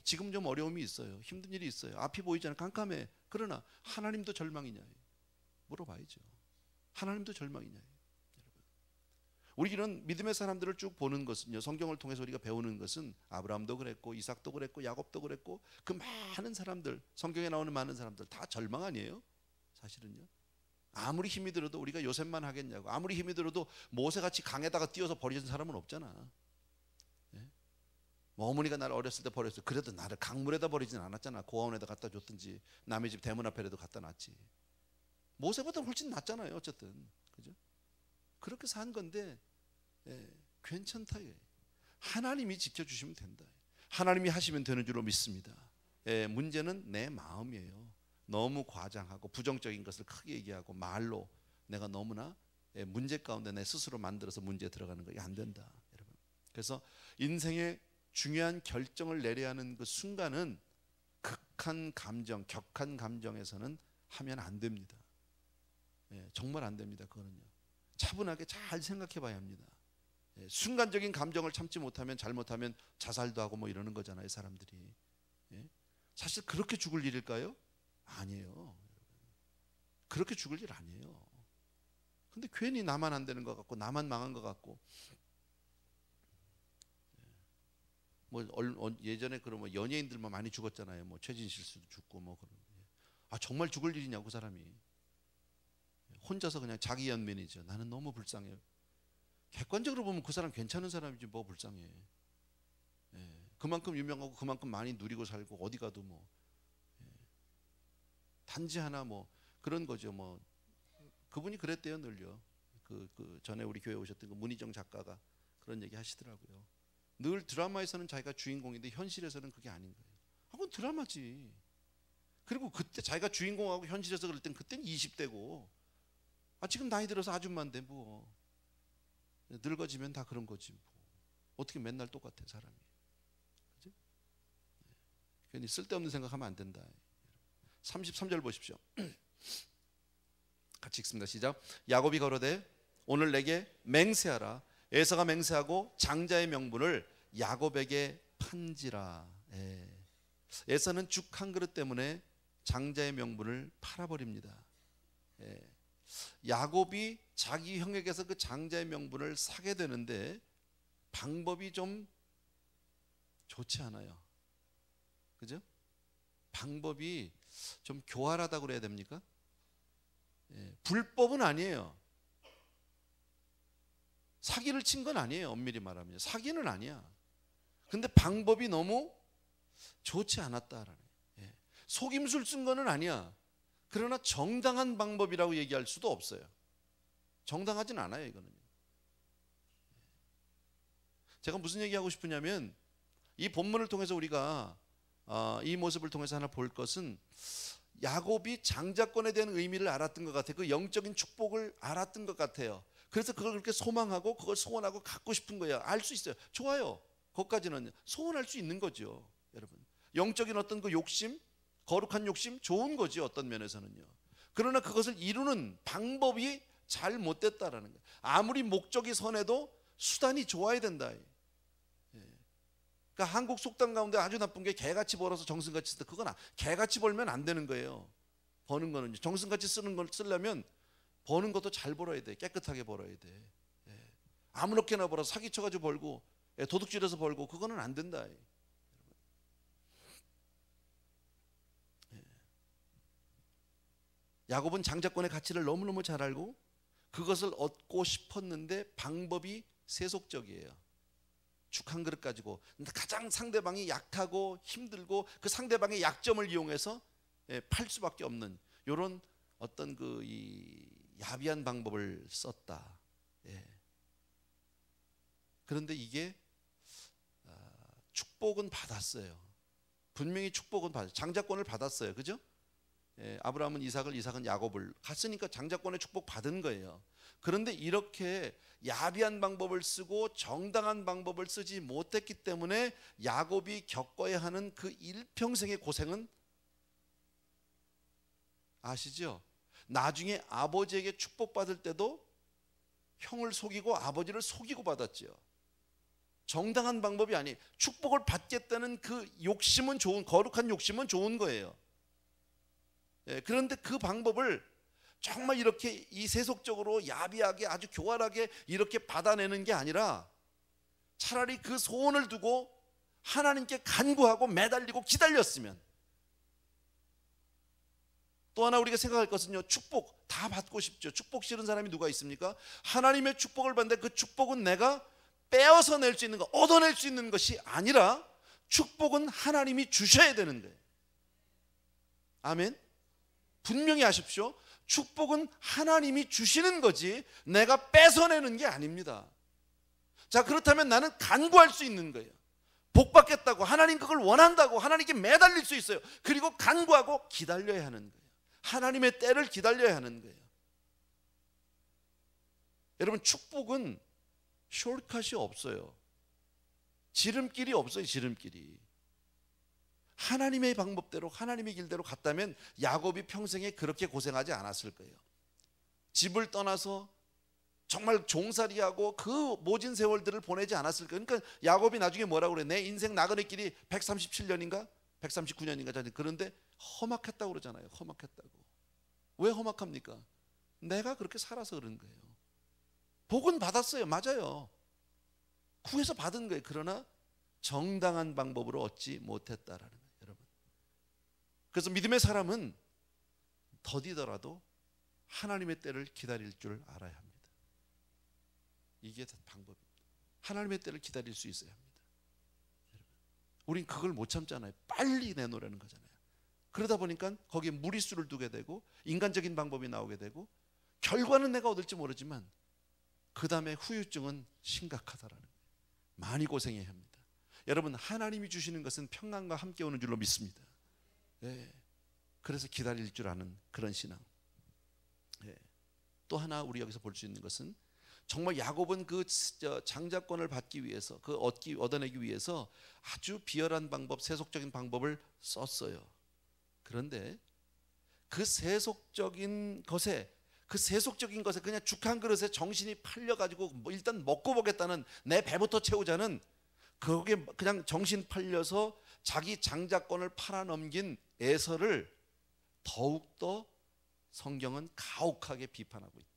지금 좀 어려움이 있어요. 힘든 일이 있어요. 앞이 보이잖아요. 깜깜해. 그러나 하나님도 절망이냐? 물어봐야죠. 하나님도 절망이냐? 여러분, 우리는 믿음의 사람들을 쭉 보는 것은요, 성경을 통해서 우리가 배우는 것은 아브라함도 그랬고 이삭도 그랬고 야곱도 그랬고 그 많은 사람들, 성경에 나오는 많은 사람들 다 절망 아니에요? 사실은요. 아무리 힘이 들어도 우리가 요셉만 하겠냐고. 아무리 힘이 들어도 모세같이 강에다가 띄어서 버리는 사람은 없잖아. 뭐 어머니가 나를 어렸을 때 버렸어요. 그래도 나를 강물에다 버리진 않았잖아. 고아원에다 갖다 줬든지 남의 집 대문 앞에라도 갖다 놨지. 모세보다 훨씬 낫잖아요. 어쨌든 그죠? 그렇게 산 건데 괜찮다. 하나님이 지켜주시면 된다. 하나님이 하시면 되는 줄로 믿습니다. 문제는 내 마음이에요. 너무 과장하고 부정적인 것을 크게 얘기하고 말로 내가 너무나 문제 가운데 내 스스로 만들어서 문제에 들어가는 거 안 된다, 여러분. 그래서 인생의 중요한 결정을 내려야 하는 그 순간은 극한 감정, 격한 감정에서는 하면 안 됩니다. 정말 안 됩니다. 그거는요. 차분하게 잘 생각해 봐야 합니다. 순간적인 감정을 참지 못하면 잘못하면 자살도 하고 뭐 이러는 거잖아요, 사람들이. 사실 그렇게 죽을 일일까요? 아니에요. 그렇게 죽을 일 아니에요. 근데 괜히 나만 안 되는 것 같고 나만 망한 것 같고 뭐 예전에 그런 뭐 연예인들만 많이 죽었잖아요. 뭐 최진실 씨도 죽고 뭐 그런. 아 정말 죽을 일이냐고 그 사람이. 혼자서 그냥 자기 연민이죠. 나는 너무 불쌍해요. 객관적으로 보면 그 사람 괜찮은 사람이지 뭐 불쌍해. 그만큼 유명하고 그만큼 많이 누리고 살고 어디 가도 뭐 단지 하나 뭐 그런 거죠. 뭐 그분이 그랬대요. 늘요. 그 전에 우리 교회 오셨던 그 문희정 작가가 그런 얘기 하시더라고요. 늘 드라마에서는 자기가 주인공인데 현실에서는 그게 아닌 거예요. 그건 드라마지. 그리고 그때 자기가 주인공하고 현실에서 그럴 땐 그때는 20대고 지금 나이 들어서 아줌마인데 뭐 늙어지면 다 그런 거지 뭐. 어떻게 맨날 똑같아 사람이. 그죠? 괜히 쓸데없는 생각하면 안 된다. 33절 보십시오. 같이 읽습니다. 시작. 야곱이 가로되 오늘 내게 맹세하라. 에서가 맹세하고 장자의 명분을 야곱에게 판지라. 에서는 죽 한 그릇 때문에 장자의 명분을 팔아버립니다. 야곱이 자기 형에게서 그 장자의 명분을 사게 되는데 방법이 좀 좋지 않아요. 그죠? 방법이 좀 교활하다고 그래야 됩니까? 불법은 아니에요. 사기를 친 건 아니에요. 엄밀히 말하면 사기는 아니야. 근데 방법이 너무 좋지 않았다라는. 속임수를 쓴 거는 아니야. 그러나 정당한 방법이라고 얘기할 수도 없어요. 정당하진 않아요. 이거는. 제가 무슨 얘기하고 싶으냐면 이 본문을 통해서 우리가 이 모습을 통해서 하나 볼 것은 야곱이 장자권에 대한 의미를 알았던 것 같아요. 그 영적인 축복을 알았던 것 같아요. 그래서 그걸 그렇게 소망하고 그걸 소원하고 갖고 싶은 거예요. 알 수 있어요. 좋아요. 거기까지는 소원할 수 있는 거죠. 여러분, 영적인 어떤 그 욕심, 거룩한 욕심 좋은 거죠. 어떤 면에서는요. 그러나 그것을 이루는 방법이 잘 못됐다라는 거예요. 아무리 목적이 선해도 수단이 좋아야 된다. 그러니까 한국 속담 가운데 아주 나쁜 게 개같이 벌어서 정승같이 쓰다. 그건 개같이 벌면 안 되는 거예요. 버는 거는 정승같이 쓰는 걸 쓰려면 버는 것도 잘 벌어야 돼. 깨끗하게 벌어야 돼. 아무렇게나 벌어 사기쳐가지고 벌고 도둑질해서 벌고 그거는 안 된다. 야곱은 장자권의 가치를 너무너무 잘 알고 그것을 얻고 싶었는데 방법이 세속적이에요. 죽 한 그릇 가지고 가장 상대방이 약하고 힘들고 그 상대방의 약점을 이용해서 팔 수밖에 없는 이런 어떤 이 야비한 방법을 썼다. 그런데 이게 축복은 받았어요. 분명히 축복은 받았어요. 장자권을 받았어요. 그죠? 아브라함은 이삭을, 이삭은 야곱을 갔으니까 장자권의 축복 받은 거예요. 그런데 이렇게 야비한 방법을 쓰고 정당한 방법을 쓰지 못했기 때문에 야곱이 겪어야 하는 그 일평생의 고생은 아시죠? 나중에 아버지에게 축복받을 때도 형을 속이고 아버지를 속이고 받았죠. 정당한 방법이 아니에요. 축복을 받겠다는 그 욕심은 좋은, 거룩한 욕심은 좋은 거예요. 그런데 그 방법을 정말 이렇게 이 세속적으로 야비하게 아주 교활하게 이렇게 받아내는 게 아니라 차라리 그 소원을 두고 하나님께 간구하고 매달리고 기다렸으면. 또 하나 우리가 생각할 것은요, 축복 다 받고 싶죠. 축복 싫은 사람이 누가 있습니까? 하나님의 축복을 받는데 그 축복은 내가 빼어서 낼 수 있는 것, 얻어낼 수 있는 것이 아니라 축복은 하나님이 주셔야 되는 거예요. 아멘. 분명히 아십시오. 축복은 하나님이 주시는 거지 내가 뺏어내는 게 아닙니다. 자, 그렇다면 나는 간구할 수 있는 거예요. 복 받겠다고, 하나님 그걸 원한다고 하나님께 매달릴 수 있어요. 그리고 간구하고 기다려야 하는 거예요. 하나님의 때를 기다려야 하는 거예요. 여러분, 축복은 숏컷이 없어요. 지름길이 없어요. 지름길이. 하나님의 방법대로 하나님의 길대로 갔다면 야곱이 평생에 그렇게 고생하지 않았을 거예요. 집을 떠나서 정말 종살이하고 그 모진 세월들을 보내지 않았을 거예요. 그러니까 야곱이 나중에 뭐라고 그래? 내 인생 나그네 길이 137년인가 139년인가 그런데 험악했다고 그러잖아요. 험악했다고. 왜 험악합니까? 내가 그렇게 살아서 그런 거예요. 복은 받았어요. 맞아요. 구해서 받은 거예요. 그러나 정당한 방법으로 얻지 못했다라는 거예요. 여러분. 그래서 믿음의 사람은 더디더라도 하나님의 때를 기다릴 줄 알아야 합니다. 이게 방법입니다. 하나님의 때를 기다릴 수 있어야 합니다. 우린 그걸 못 참잖아요. 빨리 내놓으라는 거잖아요. 그러다 보니까 거기에 무리수를 두게 되고 인간적인 방법이 나오게 되고 결과는 내가 얻을지 모르지만 그 다음에 후유증은 심각하다라는 거예요. 많이 고생해야 합니다. 여러분, 하나님이 주시는 것은 평안과 함께 오는 줄로 믿습니다. 네. 그래서 기다릴 줄 아는 그런 신앙. 네. 또 하나 우리 여기서 볼 수 있는 것은 정말 야곱은 그 장자권을 받기 위해서, 얻어내기 위해서 아주 비열한 방법, 세속적인 방법을 썼어요. 그런데 그 세속적인 것에 그냥 죽 한 그릇에 정신이 팔려가지고 뭐 일단 먹고 보겠다는, 내 배부터 채우자는, 거기에 그냥 정신 팔려서 자기 장자권을 팔아넘긴 에서를 더욱더 성경은 가혹하게 비판하고 있다.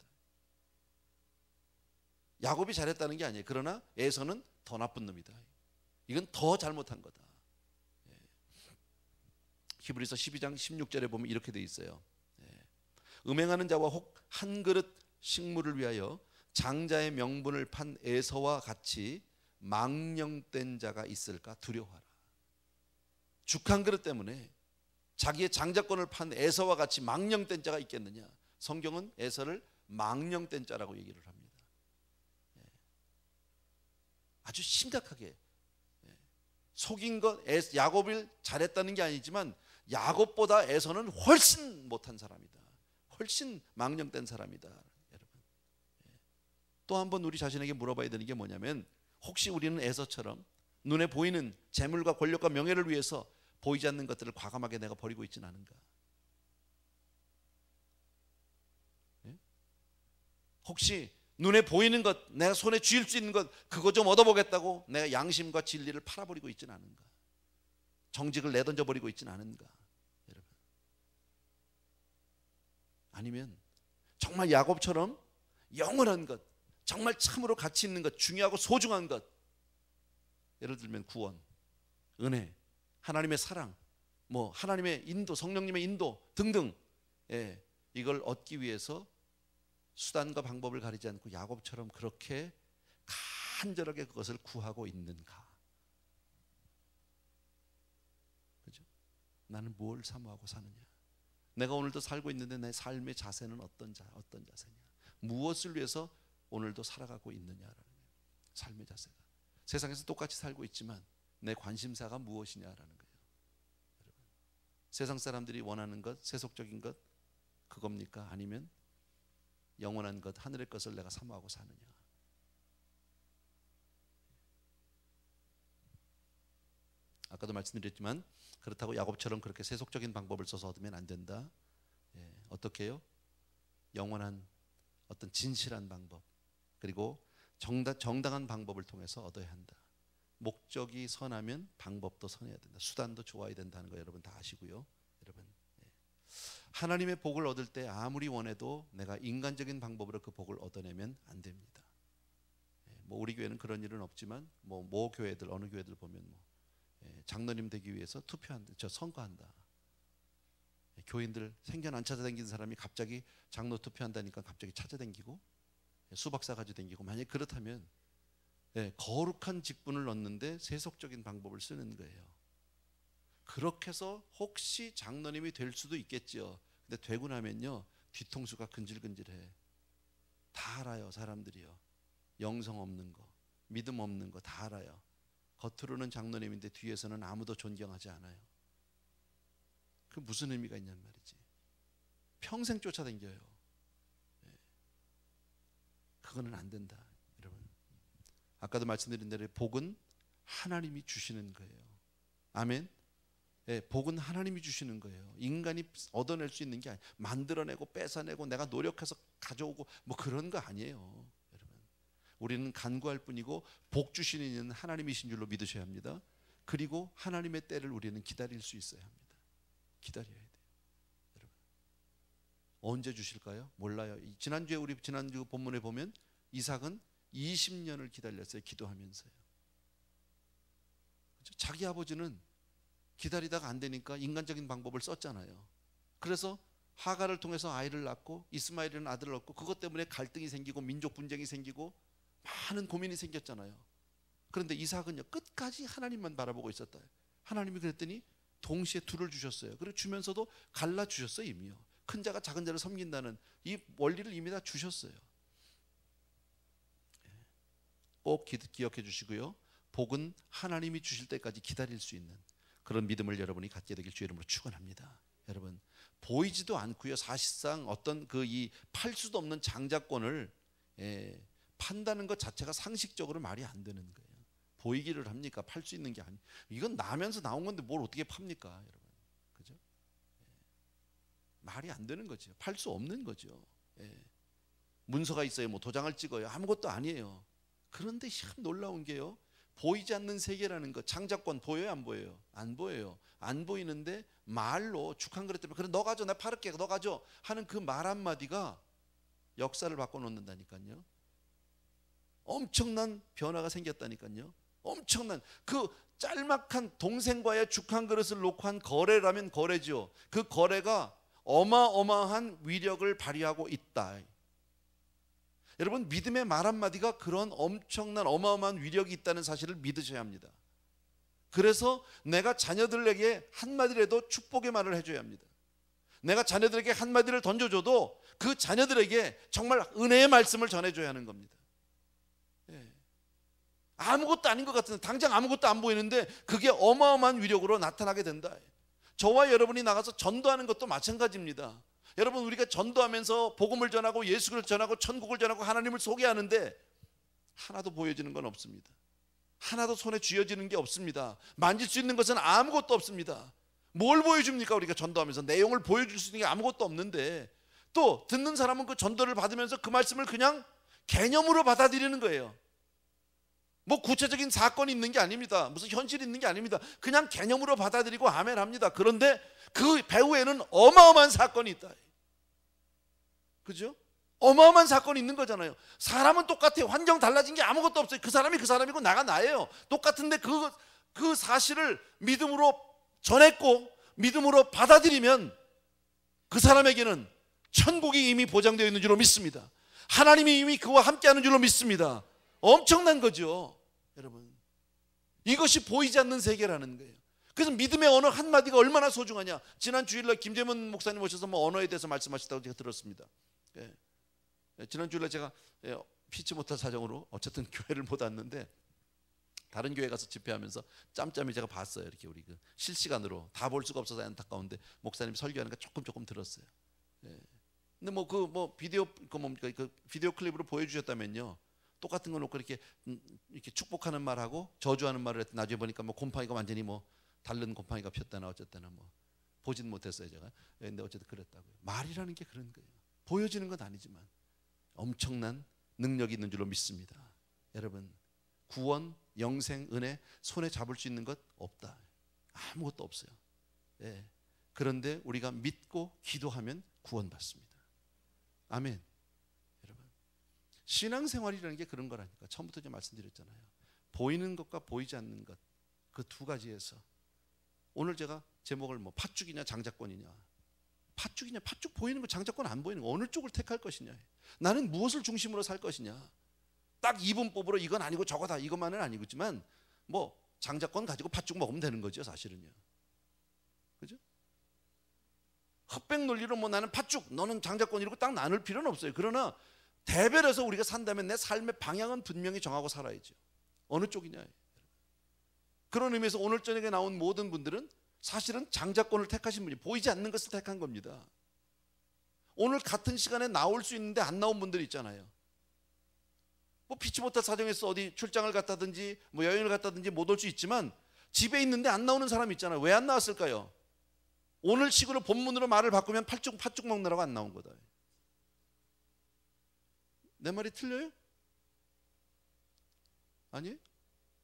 야곱이 잘했다는 게 아니에요. 그러나 에서는 더 나쁜 놈이다. 이건 더 잘못한 거다. 히브리서 12장 16절에 보면 이렇게 돼 있어요. 음행하는 자와 혹 한 그릇 식물을 위하여 장자의 명분을 판 에서와 같이 망령된 자가 있을까 두려워하라. 죽 한 그릇 때문에 자기의 장자권을 판 에서와 같이 망령된 자가 있겠느냐. 성경은 에서를 망령된 자라고 얘기를 합니다. 아주 심각하게 속인 것, 야곱을 잘했다는 게 아니지만 야곱보다 에서는 훨씬 못한 사람이다. 훨씬 망령된 사람이다. 여러분, 또 한 번 우리 자신에게 물어봐야 되는 게 뭐냐면, 혹시 우리는 에서처럼 눈에 보이는 재물과 권력과 명예를 위해서 보이지 않는 것들을 과감하게 내가 버리고 있지는 않은가? 혹시 눈에 보이는 것, 내가 손에 쥐을 수 있는 것, 그거 좀 얻어보겠다고 내가 양심과 진리를 팔아버리고 있지는 않은가? 정직을 내던져버리고 있지는 않은가? 여러분, 아니면 정말 야곱처럼 영원한 것, 정말 참으로 가치 있는 것, 중요하고 소중한 것, 예를 들면 구원, 은혜, 하나님의 사랑, 뭐 하나님의 인도, 성령님의 인도 등등, 이걸 얻기 위해서 수단과 방법을 가리지 않고 야곱처럼 그렇게 간절하게 그것을 구하고 있는가? 그죠? 나는 뭘 사모하고 사느냐? 내가 오늘도 살고 있는데 내 삶의 자세는 어떤 자세냐? 무엇을 위해서 오늘도 살아가고 있느냐라는 거예요. 삶의 자세가. 세상에서 똑같이 살고 있지만 내 관심사가 무엇이냐라는 거예요. 여러분, 세상 사람들이 원하는 것, 세속적인 것, 그겁니까? 아니면 영원한 것, 하늘의 것을 내가 사모하고 사느냐? 아까도 말씀드렸지만 그렇다고 야곱처럼 그렇게 세속적인 방법을 써서 얻으면 안 된다. 어떻게 해요? 영원한 어떤 진실한 방법, 그리고 정당한 방법을 통해서 얻어야 한다. 목적이 선하면 방법도 선해야 된다. 수단도 좋아야 된다는 거 여러분 다 아시고요. 여러분, 하나님의 복을 얻을 때 아무리 원해도 내가 인간적인 방법으로 그 복을 얻어내면 안 됩니다. 뭐 우리 교회는 그런 일은 없지만 모 교회들, 어느 교회들 보면 장로님 되기 위해서 선거한다. 교인들 생전 안 찾아다니는 사람이 갑자기 장로 투표한다니까 갑자기 찾아다니고 수박사 가지고 다니고, 만약 그렇다면 거룩한 직분을 얻는데 세속적인 방법을 쓰는 거예요. 그렇게 해서 혹시 장로님이 될 수도 있겠죠. 근데 되고 나면요, 뒤통수가 근질근질해. 다 알아요. 사람들이요, 영성 없는 거, 믿음 없는 거 다 알아요. 겉으로는 장로님인데 뒤에서는 아무도 존경하지 않아요. 그 무슨 의미가 있냔 말이지. 평생 쫓아다녀요. 그거는 안 된다. 여러분, 아까도 말씀드린 대로 복은 하나님이 주시는 거예요. 아멘. 복은 하나님이 주시는 거예요. 인간이 얻어낼 수 있는 게 아니에요. 만들어내고 뺏어내고 내가 노력해서 가져오고 뭐 그런 거 아니에요. 여러분, 우리는 간구할 뿐이고 복 주시는 이는 하나님이신 줄로 믿으셔야 합니다. 그리고 하나님의 때를 우리는 기다릴 수 있어야 합니다. 기다려야 돼요. 여러분, 언제 주실까요? 몰라요. 지난주 본문에 보면 이삭은 20년을 기다렸어요. 기도하면서요. 그렇죠? 자기 아버지는 기다리다가 안 되니까 인간적인 방법을 썼잖아요. 그래서 하가를 통해서 아이를 낳고 이스마엘이라는 아들을 얻고 그것 때문에 갈등이 생기고 민족 분쟁이 생기고 많은 고민이 생겼잖아요. 그런데 이삭은요 끝까지 하나님만 바라보고 있었다. 하나님이 그랬더니 동시에 둘을 주셨어요. 그리고 주면서도 갈라주셨어요. 이미요. 큰 자가 작은 자를 섬긴다는 이 원리를 이미 다 주셨어요. 꼭 기억해 주시고요. 복은 하나님이 주실 때까지 기다릴 수 있는 그런 믿음을 여러분이 갖게 되길 주의 이름으로 축원합니다. 여러분 보이지도 않고요. 사실상 어떤 이 팔 수도 없는 장자권을 판다는 것 자체가 상식적으로 말이 안 되는 거예요. 보이기를 합니까? 팔 수 있는 게 아니. 이건 나면서 나온 건데 뭘 어떻게 팝니까, 여러분? 그죠? 말이 안 되는 거죠. 팔 수 없는 거죠. 문서가 있어요. 뭐 도장을 찍어요. 아무것도 아니에요. 그런데 참 놀라운 게요. 보이지 않는 세계라는 거, 장자권 보여요, 안 보여요? 안 보여요. 안 보이는데 말로 죽한 그릇 때문에 그래 너 가져, 내가 팔을게, 너 가져 하는 그 말 한마디가 역사를 바꿔놓는다니까요. 엄청난 변화가 생겼다니까요. 엄청난 그 짤막한 동생과의 죽한 그릇을 놓고 한 거래라면 거래죠. 그 거래가 어마어마한 위력을 발휘하고 있다. 여러분 믿음의 말 한마디가 그런 엄청난 어마어마한 위력이 있다는 사실을 믿으셔야 합니다. 그래서 내가 자녀들에게 한마디라도 축복의 말을 해줘야 합니다. 내가 자녀들에게 한마디를 던져줘도 그 자녀들에게 정말 은혜의 말씀을 전해줘야 하는 겁니다. 아무것도 아닌 것 같은데 당장 아무것도 안 보이는데 그게 어마어마한 위력으로 나타나게 된다. 저와 여러분이 나가서 전도하는 것도 마찬가지입니다. 여러분 우리가 전도하면서 복음을 전하고 예수를 전하고 천국을 전하고 하나님을 소개하는데 하나도 보여지는 건 없습니다. 하나도 손에 쥐어지는 게 없습니다. 만질 수 있는 것은 아무것도 없습니다. 뭘 보여줍니까? 우리가 전도하면서 내용을 보여줄 수 있는 게 아무것도 없는데 또 듣는 사람은 그 전도를 받으면서 그 말씀을 그냥 개념으로 받아들이는 거예요. 뭐 구체적인 사건이 있는 게 아닙니다. 무슨 현실이 있는 게 아닙니다. 그냥 개념으로 받아들이고 아멘 합니다. 그런데 그 배후에는 어마어마한 사건이 있다. 그죠? 어마어마한 사건이 있는 거잖아요. 사람은 똑같아요. 환경 달라진 게 아무것도 없어요. 그 사람이 그 사람이고 나가 나예요. 똑같은데 그 사실을 믿음으로 전했고 믿음으로 받아들이면 그 사람에게는 천국이 이미 보장되어 있는 줄로 믿습니다. 하나님이 이미 그와 함께하는 줄로 믿습니다. 엄청난 거죠, 여러분. 이것이 보이지 않는 세계라는 거예요. 그래서 믿음의 언어 한마디가 얼마나 소중하냐. 지난 주일날 김재문 목사님 오셔서 뭐 언어에 대해서 말씀하셨다고 제가 들었습니다. 지난 주일날 제가 피치 못할 사정으로 어쨌든 교회를 못 왔는데 다른 교회 가서 집회하면서 짬짬이 제가 봤어요. 이렇게 우리 그 실시간으로 다 볼 수가 없어서 안타까운데 목사님 설교하는 거 조금 들었어요. 근데 비디오 그 비디오 클립으로 보여주셨다면요. 똑같은 거 놓고 이렇게 축복하는 말하고 저주하는 말을 했더니 나중에 보니까 뭐 곰팡이가 완전히 뭐 다른 곰팡이가 폈다나 어쨌다나 뭐 보진 못했어요 제가. 근데 어쨌든 그랬다고요. 말이라는 게 그런 거예요. 보여지는 건 아니지만 엄청난 능력이 있는 줄로 믿습니다. 여러분 구원, 영생, 은혜 손에 잡을 수 있는 것 없다. 아무것도 없어요. 그런데 우리가 믿고 기도하면 구원받습니다. 아멘. 신앙생활이라는 게 그런 거라니까. 처음부터 제가 말씀드렸잖아요. 보이는 것과 보이지 않는 것, 그 두 가지에서 오늘 제가 제목을 뭐 팥죽이냐 장자권이냐. 팥죽이냐, 팥죽 보이는 거, 장자권 안 보이는 거, 어느 쪽을 택할 것이냐. 나는 무엇을 중심으로 살 것이냐. 딱 이분법으로 이건 아니고 저거다 이것만은 아니지만 뭐 장자권 가지고 팥죽 먹으면 되는 거죠, 사실은요. 그죠? 흑백 논리로 뭐 나는 팥죽, 너는 장자권 이러고 딱 나눌 필요는 없어요. 그러나 대별해서 우리가 산다면 내 삶의 방향은 분명히 정하고 살아야죠. 어느 쪽이냐. 그런 의미에서 오늘 저녁에 나온 모든 분들은 사실은 장자권을 택하신 분이 보이지 않는 것을 택한 겁니다. 오늘 같은 시간에 나올 수 있는데 안 나온 분들이 있잖아요. 뭐 피치 못할 사정에서 어디 출장을 갔다든지 뭐 여행을 갔다든지 못 올 수 있지만 집에 있는데 안 나오는 사람이 있잖아요. 왜 안 나왔을까요? 오늘 식으로 본문으로 말을 바꾸면 팥죽 먹느라고 안 나온 거다. 내 말이 틀려요? 아니?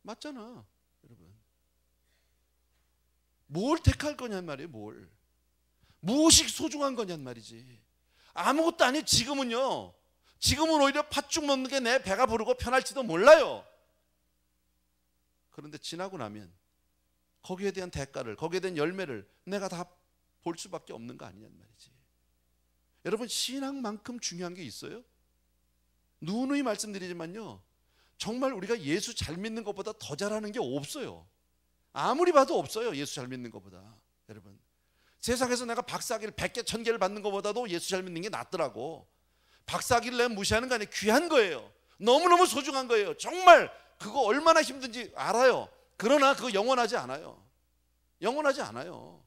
맞잖아, 여러분. 뭘 택할 거냔 말이에요, 뭘. 무엇이 소중한 거냔 말이지. 아무것도 아니에요, 지금은요. 지금은 오히려 팥죽 먹는 게 내 배가 부르고 편할지도 몰라요. 그런데 지나고 나면 거기에 대한 대가를, 거기에 대한 열매를 내가 다 볼 수밖에 없는 거 아니냔 말이지. 여러분, 신앙만큼 중요한 게 있어요? 누누이 말씀드리지만요, 정말 우리가 예수 잘 믿는 것보다 더 잘하는 게 없어요. 아무리 봐도 없어요. 예수 잘 믿는 것보다. 여러분, 세상에서 내가 박사학위를 100개 1000개를 받는 것보다도 예수 잘 믿는 게 낫더라고. 박사학위를 내가 무시하는 거 아니에요. 귀한 거예요. 너무너무 소중한 거예요. 정말 그거 얼마나 힘든지 알아요. 그러나 그거 영원하지 않아요. 영원하지 않아요.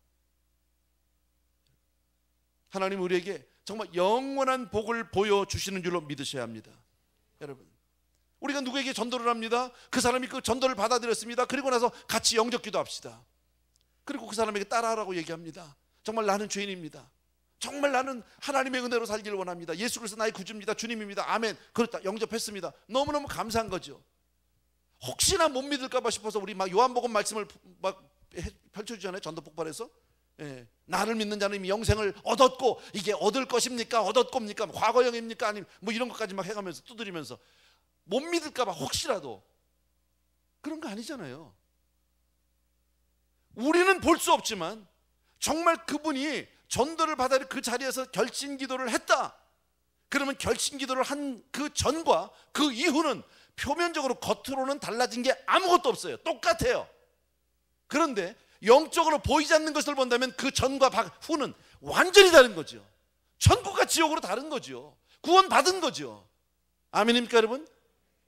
하나님 우리에게 정말 영원한 복을 보여주시는 줄로 믿으셔야 합니다. 여러분, 우리가 누구에게 전도를 합니다. 그 사람이 그 전도를 받아들였습니다. 그리고 나서 같이 영접 기도합시다. 그리고 그 사람에게 따라하라고 얘기합니다. 정말 나는 죄인입니다. 정말 나는 하나님의 은혜로 살기를 원합니다. 예수 그리스도 나의 구주입니다. 주님입니다. 아멘. 그렇다. 영접했습니다. 너무너무 감사한 거죠. 혹시나 못 믿을까 봐 싶어서 우리 막 요한복음 말씀을 막 펼쳐주잖아요. 전도 폭발해서. 예. 나를 믿는 자는 이미 영생을 얻었고, 이게 얻을 것입니까? 얻었겁니까? 과거형입니까? 아니면 뭐 이런 것까지 막 해가면서 두드리면서 못 믿을까 봐 혹시라도. 그런 거 아니잖아요. 우리는 볼 수 없지만 정말 그분이 전도를 받아 그 자리에서 결심 기도를 했다. 그러면 결심 기도를 한 그 전과 그 이후는 표면적으로 겉으로는 달라진 게 아무것도 없어요. 똑같아요. 그런데 영적으로 보이지 않는 것을 본다면 그 전과 후는 완전히 다른 거죠. 천국과 지옥으로 다른 거죠. 구원 받은 거죠. 아멘입니까 여러분?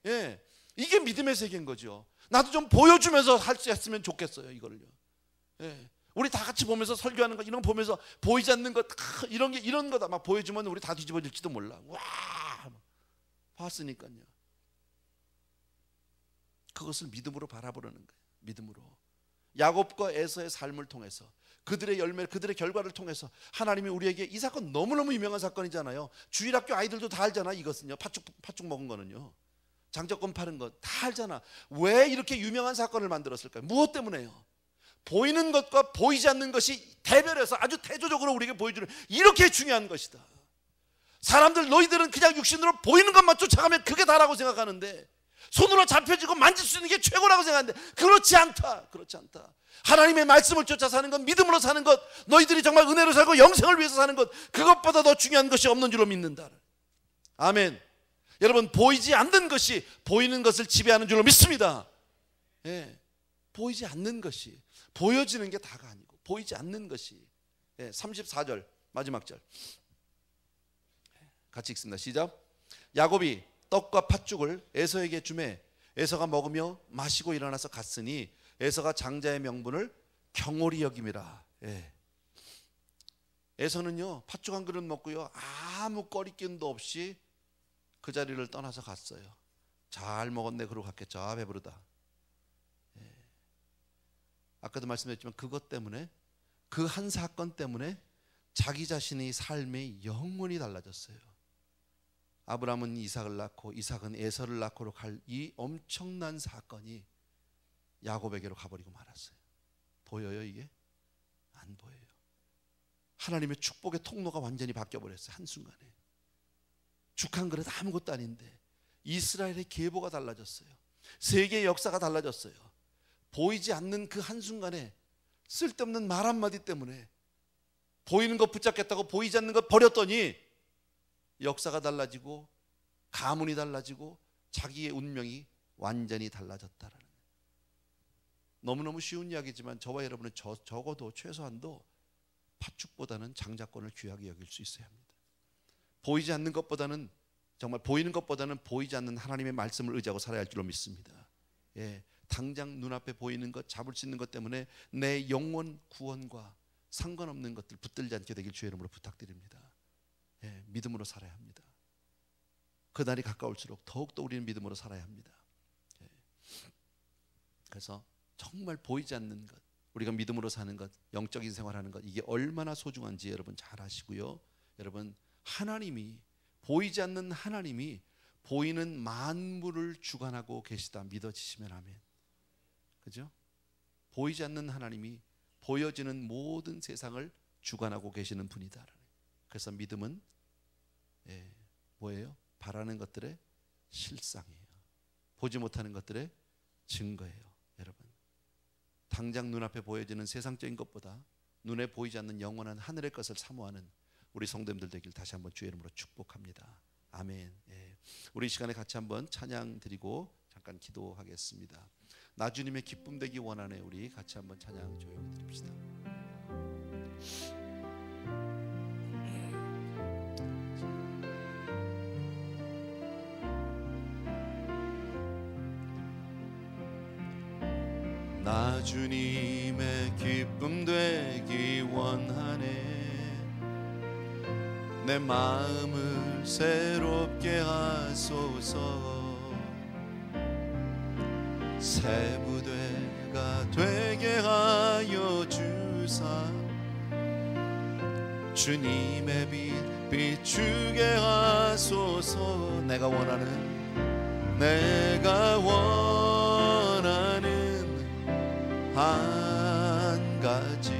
예, 이게 믿음의 세계인 거죠. 나도 좀 보여주면서 할 수 있으면 좋겠어요. 이걸요. 예, 우리 다 같이 보면서 설교하는 거 이런 거 보면서 보이지 않는 것 이런 게 이런 거다 막 보여주면 우리 다 뒤집어질지도 몰라. 와, 봤으니까요. 그것을 믿음으로 바라보려는 거예요. 믿음으로. 야곱과 에서의 삶을 통해서 그들의 열매, 그들의 결과를 통해서 하나님이 우리에게, 이 사건 너무너무 유명한 사건이잖아요. 주일학교 아이들도 다 알잖아. 이것은요, 팥죽 먹은 거는요, 장작권 파는 거 다 알잖아. 왜 이렇게 유명한 사건을 만들었을까요? 무엇 때문에요? 보이는 것과 보이지 않는 것이 대별해서 아주 태조적으로 우리에게 보여주는, 이렇게 중요한 것이다. 사람들, 너희들은 그냥 육신으로 보이는 것만 쫓아가면 그게 다라고 생각하는데, 손으로 잡혀지고 만질 수 있는 게 최고라고 생각하는데 그렇지 않다. 그렇지 않다. 하나님의 말씀을 쫓아 사는 것, 믿음으로 사는 것, 너희들이 정말 은혜로 살고 영생을 위해서 사는 것, 그것보다 더 중요한 것이 없는 줄로 믿는다. 아멘. 여러분, 보이지 않는 것이 보이는 것을 지배하는 줄로 믿습니다. 예, 보이지 않는 것이, 보여지는 게 다가 아니고 보이지 않는 것이. 예, 34절 마지막 절 같이 읽습니다. 시작. 야곱이 떡과 팥죽을 에서에게 주매 에서가 먹으며 마시고 일어나서 갔으니 에서가 장자의 명분을 경홀히 여김이라. 예. 에서는요, 팥죽 한 그릇 먹고요, 아무 꺼리낌도 없이 그 자리를 떠나서 갔어요. 잘 먹었네 그러고 갔겠죠. 아, 배부르다. 예. 아까도 말씀드렸지만 그것 때문에, 그 한 사건 때문에 자기 자신의 삶이 영원히 달라졌어요. 아브라함은 이삭을 낳고 이삭은 에서를 낳고로 갈 이 엄청난 사건이 야곱에게로 가버리고 말았어요. 보여요 이게? 안 보여요. 하나님의 축복의 통로가 완전히 바뀌어버렸어요. 한순간에. 죽 한 그릇 아무것도 아닌데 이스라엘의 계보가 달라졌어요. 세계의 역사가 달라졌어요. 보이지 않는 그 한순간에 쓸데없는 말 한마디 때문에 보이는 것 붙잡겠다고 보이지 않는 것 버렸더니 역사가 달라지고 가문이 달라지고 자기의 운명이 완전히 달라졌다라는, 너무너무 쉬운 이야기지만 저와 여러분은 적어도 최소한도 팥죽보다는 장자권을 귀하게 여길 수 있어야 합니다. 보이지 않는 것보다는, 정말 보이는 것보다는 보이지 않는 하나님의 말씀을 의지하고 살아야 할 줄로 믿습니다. 예, 당장 눈앞에 보이는 것, 잡을 수 있는 것 때문에 내 영원 구원과 상관없는 것들 붙들지 않게 되길 주의 이름으로 부탁드립니다. 예, 믿음으로 살아야 합니다. 그날이 가까울수록 더욱더 우리는 믿음으로 살아야 합니다. 예. 그래서 정말 보이지 않는 것, 우리가 믿음으로 사는 것, 영적인 생활하는 것, 이게 얼마나 소중한지 여러분 잘 아시고요. 여러분, 하나님이, 보이지 않는 하나님이 보이는 만물을 주관하고 계시다 믿어지시면 아멘. 그죠? 보이지 않는 하나님이 보여지는 모든 세상을 주관하고 계시는 분이다. 그래서 믿음은 뭐예요? 바라는 것들의 실상이에요. 보지 못하는 것들의 증거예요. 여러분, 당장 눈앞에 보여지는 세상적인 것보다 눈에 보이지 않는 영원한 하늘의 것을 사모하는 우리 성도님들 되길 다시 한번 주의 이름으로 축복합니다. 아멘. 예. 우리 이 시간에 같이 한번 찬양 드리고 잠깐 기도하겠습니다. 나 주님의 기쁨 되기 원하네. 우리 같이 한번 찬양 조용히 드립시다. 나 주님의 기쁨 되기 원하네. 내 마음을 새롭게 하소서. 새 부대가 되게 하여 주사 주님의 빛 비추게 하소서. 내가 원하는 한 가지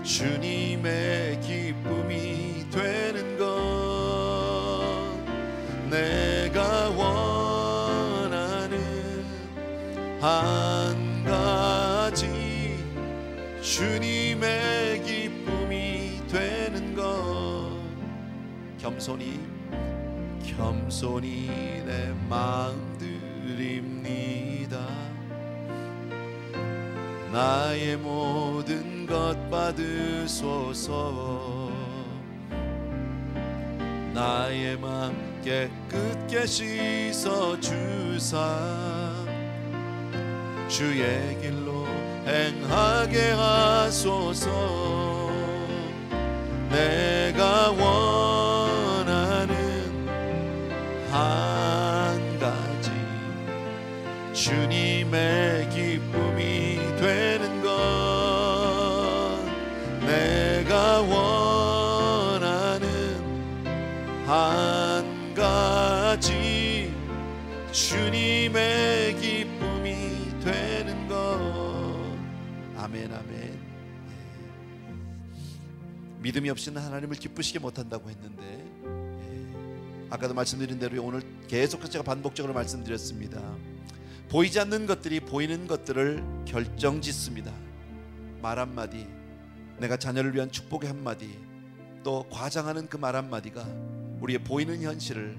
주님의 기쁨이 되는 것. 내가 원하는 한 가지 주님의 기쁨이 되는 것. 겸손히 내 마음 드립니다. 나의 모든 것 받으소서. 나의 맘 깨끗게 씻어 주사 주의 길로 행하게 하소서. 내가 원하는 한 가지 주님의 기쁨이 되는 것. 내가 원하는 한 가지 주님의 기쁨이 되는 것. 아멘 아멘. 믿음이 없이는 하나님을 기쁘시게 못한다고 했는데, 아까도 말씀드린 대로 오늘 계속해서 제가 반복적으로 말씀드렸습니다. 보이지 않는 것들이 보이는 것들을 결정짓습니다. 말 한마디, 내가 자녀를 위한 축복의 한마디, 또 과장하는 그 말 한마디가 우리의 보이는 현실을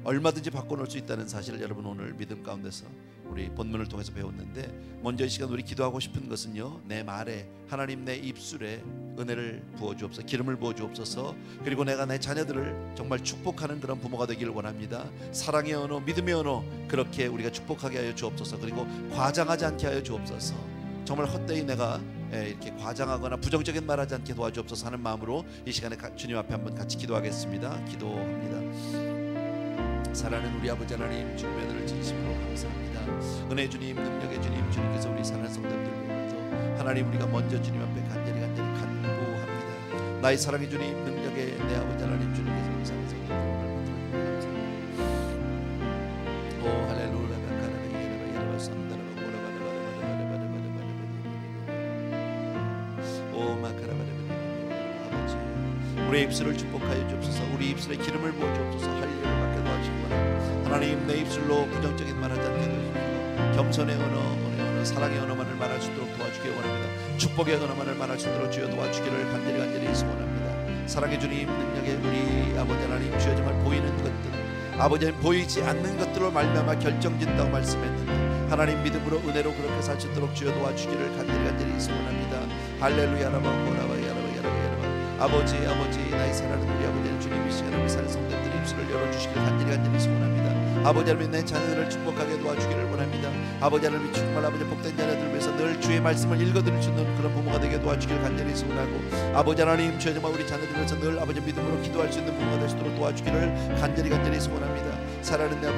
얼마든지 바꿔놓을 수 있다는 사실을 여러분 오늘 믿음 가운데서 우리 본문을 통해서 배웠는데, 먼저 이 시간 우리 기도하고 싶은 것은요, 내 말에 하나님 내 입술에 은혜를 부어주옵소서, 기름을 부어주옵소서. 그리고 내가 내 자녀들을 정말 축복하는 그런 부모가 되기를 원합니다. 사랑의 언어, 믿음의 언어, 그렇게 우리가 축복하게 하여 주옵소서. 그리고 과장하지 않게 하여 주옵소서. 정말 헛되이 내가 이렇게 과장하거나 부정적인 말하지 않게 도와주옵소서 하는 마음으로 이 시간에 주님 앞에 한번 같이 기도하겠습니다. 기도합니다. 사랑하는 우리 아버지 하나님, 주님의 은혜를 진심으로 감사합니다. 은혜 주님, 능력의 주님, 주님께서 우리 사랑하는 성도님들 위해서 하나님, 우리가 먼저 주님 앞에 간절히 간구합니다. 나의 사랑의 주님, 능력의 내 아버지 하나님, 주님께서 우리 사랑하는 성도님들 오 할렐루야. 오 마카라바레. 아버지, 우리의 입술을 축복하여 주옵소서. 우리 입술에 기름을 부어 주옵소서. 할례를 받게 도와주시기 원합니다. 하나님, 내 입술로 부정적인 말하지 않게 도와주시고 겸손의 언어, 사랑의 언어만을 말할 수 있도록 도와주기 원합니다. 축복의 언어만을 말할 수 있도록 주여 도와주기를 간절히 소원합니다. 사랑의 주님, 능력의 우리 아버지 하나님, 주여 정말 보이는 것들, 아버지는 보이지 않는 것들로 말미암아 결정짓다고 말씀했는데, 하나님 믿음으로 은혜로 그렇게 살 수 있도록 주여 도와주기를 간절히 소원합니다. 할렐루야. 아버지 나의 사랑하는 우리 아버지 주님, 이 시간에 우리 사는 성도들의 입술을 열어주시길 간절히 소원합니다. 아버지 하나님, 내 자녀들을 축복하게 도와주기를 원합니다. 아버지 하나님, 정말 아버지 복된 자녀들을 위해서 늘 주의 말씀을 읽어드릴 수 있는 그런 부모가 되게 도와주기를 간절히 소원하고, 아버지 하나님, 주여 정말 우리 자녀들을 위해서 늘 아버지 믿음으로 기도할 수 있는 부모가 될 수 있도록 도와주기를 간절히 소원합니다. 사랑하는 내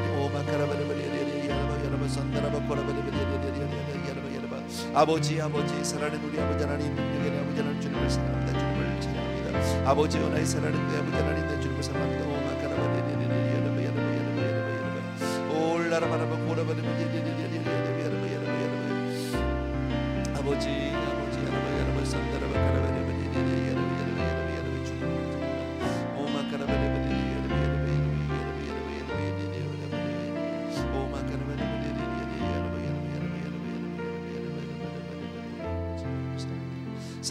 아버지 아버지 사랑하는 우리 아버지 하나님, 능력의 내 아버지 하나님, 주님을 사랑합니다. 주님을 찬양합니다. 아버지 나의 사랑하는 내 아버지 하나님, 내 주님을 사랑합니다. 올라라바라바 고라바라바 아버지 여러분 산다라바 카라바라바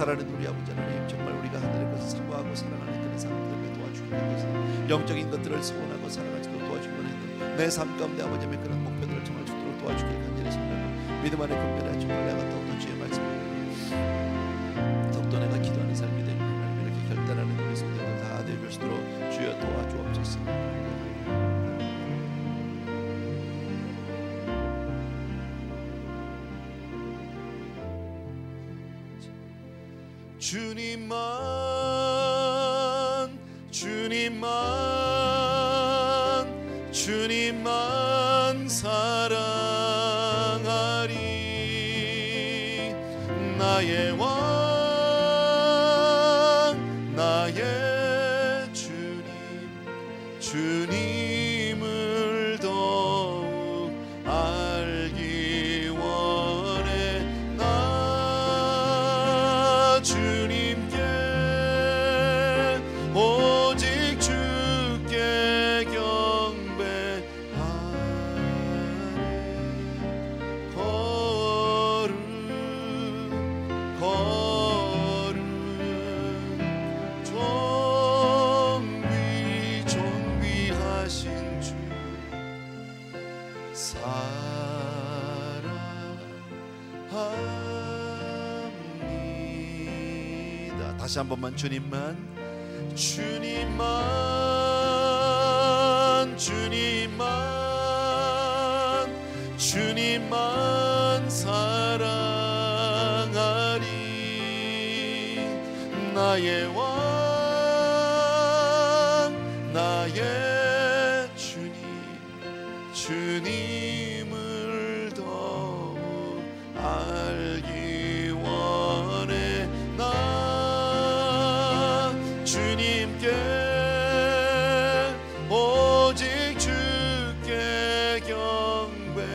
사랑하는 우리 아버지 하나님, 정말 우리가 하늘의 것을 사모하고 사랑하는 그런 삶을 도와주기를 원해서 영적인 것들을 소원하고 사랑하지도 도와주기를 원해서 내 삶 가운데 아버지 하나님의 그런 목표들을 정말 주도록 도와주기를 간절히 소원하고 믿음 안에 분별해 정말 내가 더욱더 주의 말씀을 더욱더 내가 기도하는 삶이 되는 하나님, 이렇게 결단하는 우리 성도들 다 되어줄 수 있도록 주여 도와주옵소서. 주님만 사랑하리. 나의 왕 나의 주님을 더욱 알기 원해. 나 주님께 오직 주께 사랑합니다. 다시 한 번만 주님만 사랑하리. 나의 왕 나의 주님을 더욱 알기 원해. 나 주님께 오직 주께 경배하네.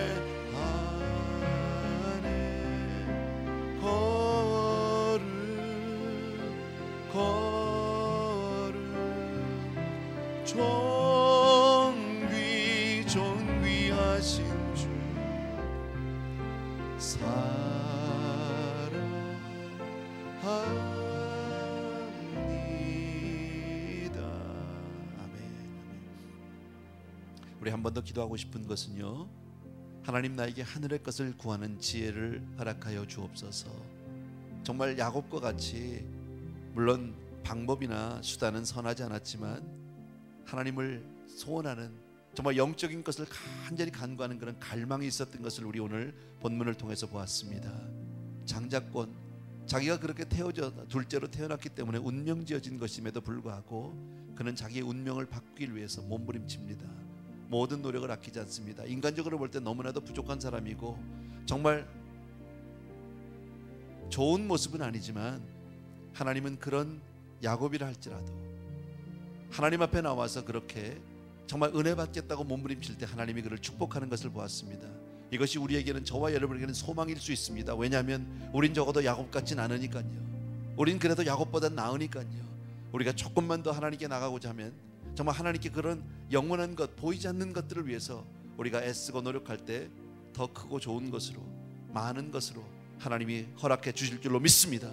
걸음 존귀하신 주 사랑합니다. 아멘. 우리 한 번 더 기도하고 싶은 것은요, 하나님 나에게 하늘의 것을 구하는 지혜를 허락하여 주옵소서. 정말 야곱과 같이 물론 방법이나 수단은 선하지 않았지만 하나님을 소원하는 정말 영적인 것을 간절히 간구하는 그런 갈망이 있었던 것을 우리 오늘 본문을 통해서 보았습니다. 장자권, 자기가 그렇게 둘째로 태어났기 때문에 운명지어진 것임에도 불구하고 그는 자기의 운명을 바꾸기 위해서 몸부림칩니다. 모든 노력을 아끼지 않습니다. 인간적으로 볼 때 너무나도 부족한 사람이고 정말 좋은 모습은 아니지만 하나님은 그런 야곱이라 할지라도 하나님 앞에 나와서 그렇게 정말 은혜 받겠다고 몸부림칠 때 하나님이 그를 축복하는 것을 보았습니다. 이것이 우리에게는, 저와 여러분에게는 소망일 수 있습니다. 왜냐하면 우린 적어도 야곱 같진 않으니까요. 우린 그래도 야곱보다 나으니까요. 우리가 조금만 더 하나님께 나가고자 하면 정말 하나님께 그런 영원한 것, 보이지 않는 것들을 위해서 우리가 애쓰고 노력할 때 더 크고 좋은 것으로, 많은 것으로 하나님이 허락해 주실 줄로 믿습니다.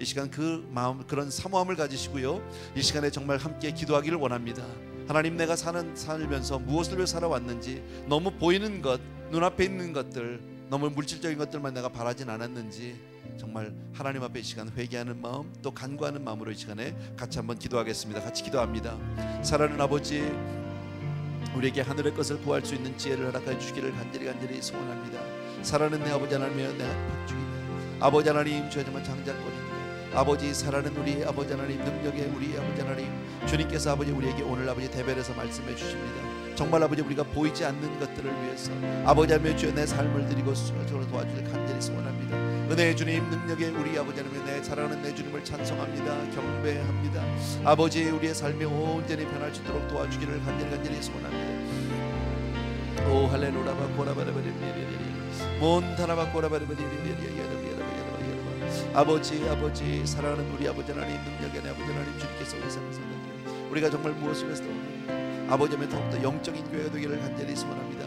이 시간 그 마음, 그런 사모함을 가지시고요, 이 시간에 정말 함께 기도하기를 원합니다. 하나님, 내가 살면서 무엇을 위해 살아왔는지, 너무 보이는 것, 눈앞에 있는 것들, 너무 물질적인 것들만 내가 바라진 않았는지 정말 하나님 앞에 이 시간 회개하는 마음, 또 간구하는 마음으로 이 시간에 같이 한번 기도하겠습니다. 같이 기도합니다. 사랑하는 아버지, 우리에게 하늘의 것을 구할 수 있는 지혜를 허락해 주시기를 간절히 소원합니다. 사랑하는 내 아버지 하나님이여, 내 폐주이네 아버지 하나님, 주여 정말 장자권입니다. 아버지, 사랑하는 우리 아버지 하나님, 능력의 우리 아버지 하나님, 주님께서 아버지 우리에게 오늘 아버지 대별해서 말씀해 주십니다. 정말 아버지 우리가 보이지 않는 것들을 위해서 아버지 하나님, 주여 내 삶을 드리고 저를 도와주길 간절히 소원합니다. 은혜의 주님, 능력의 우리 아버지 하나님, 내 사랑하는 내 주님을 찬송합니다. 경배합니다. 아버지, 우리의 삶이 온전히 변할 수 있도록 도와주기를 간절히 소원합니다. 오 할렐루야 바코라바라바리리리리 몬타라바코라바리리리리 아버지, 사랑하는 우리 아버지 하나님, 능력의 내 아버지 하나님, 주님께서 우리 삶을 살려주세요. 우리가 정말 무엇을 위해서 아버지 하나님 더욱더 영적인 교회가 되기를 간절히 소원합니다.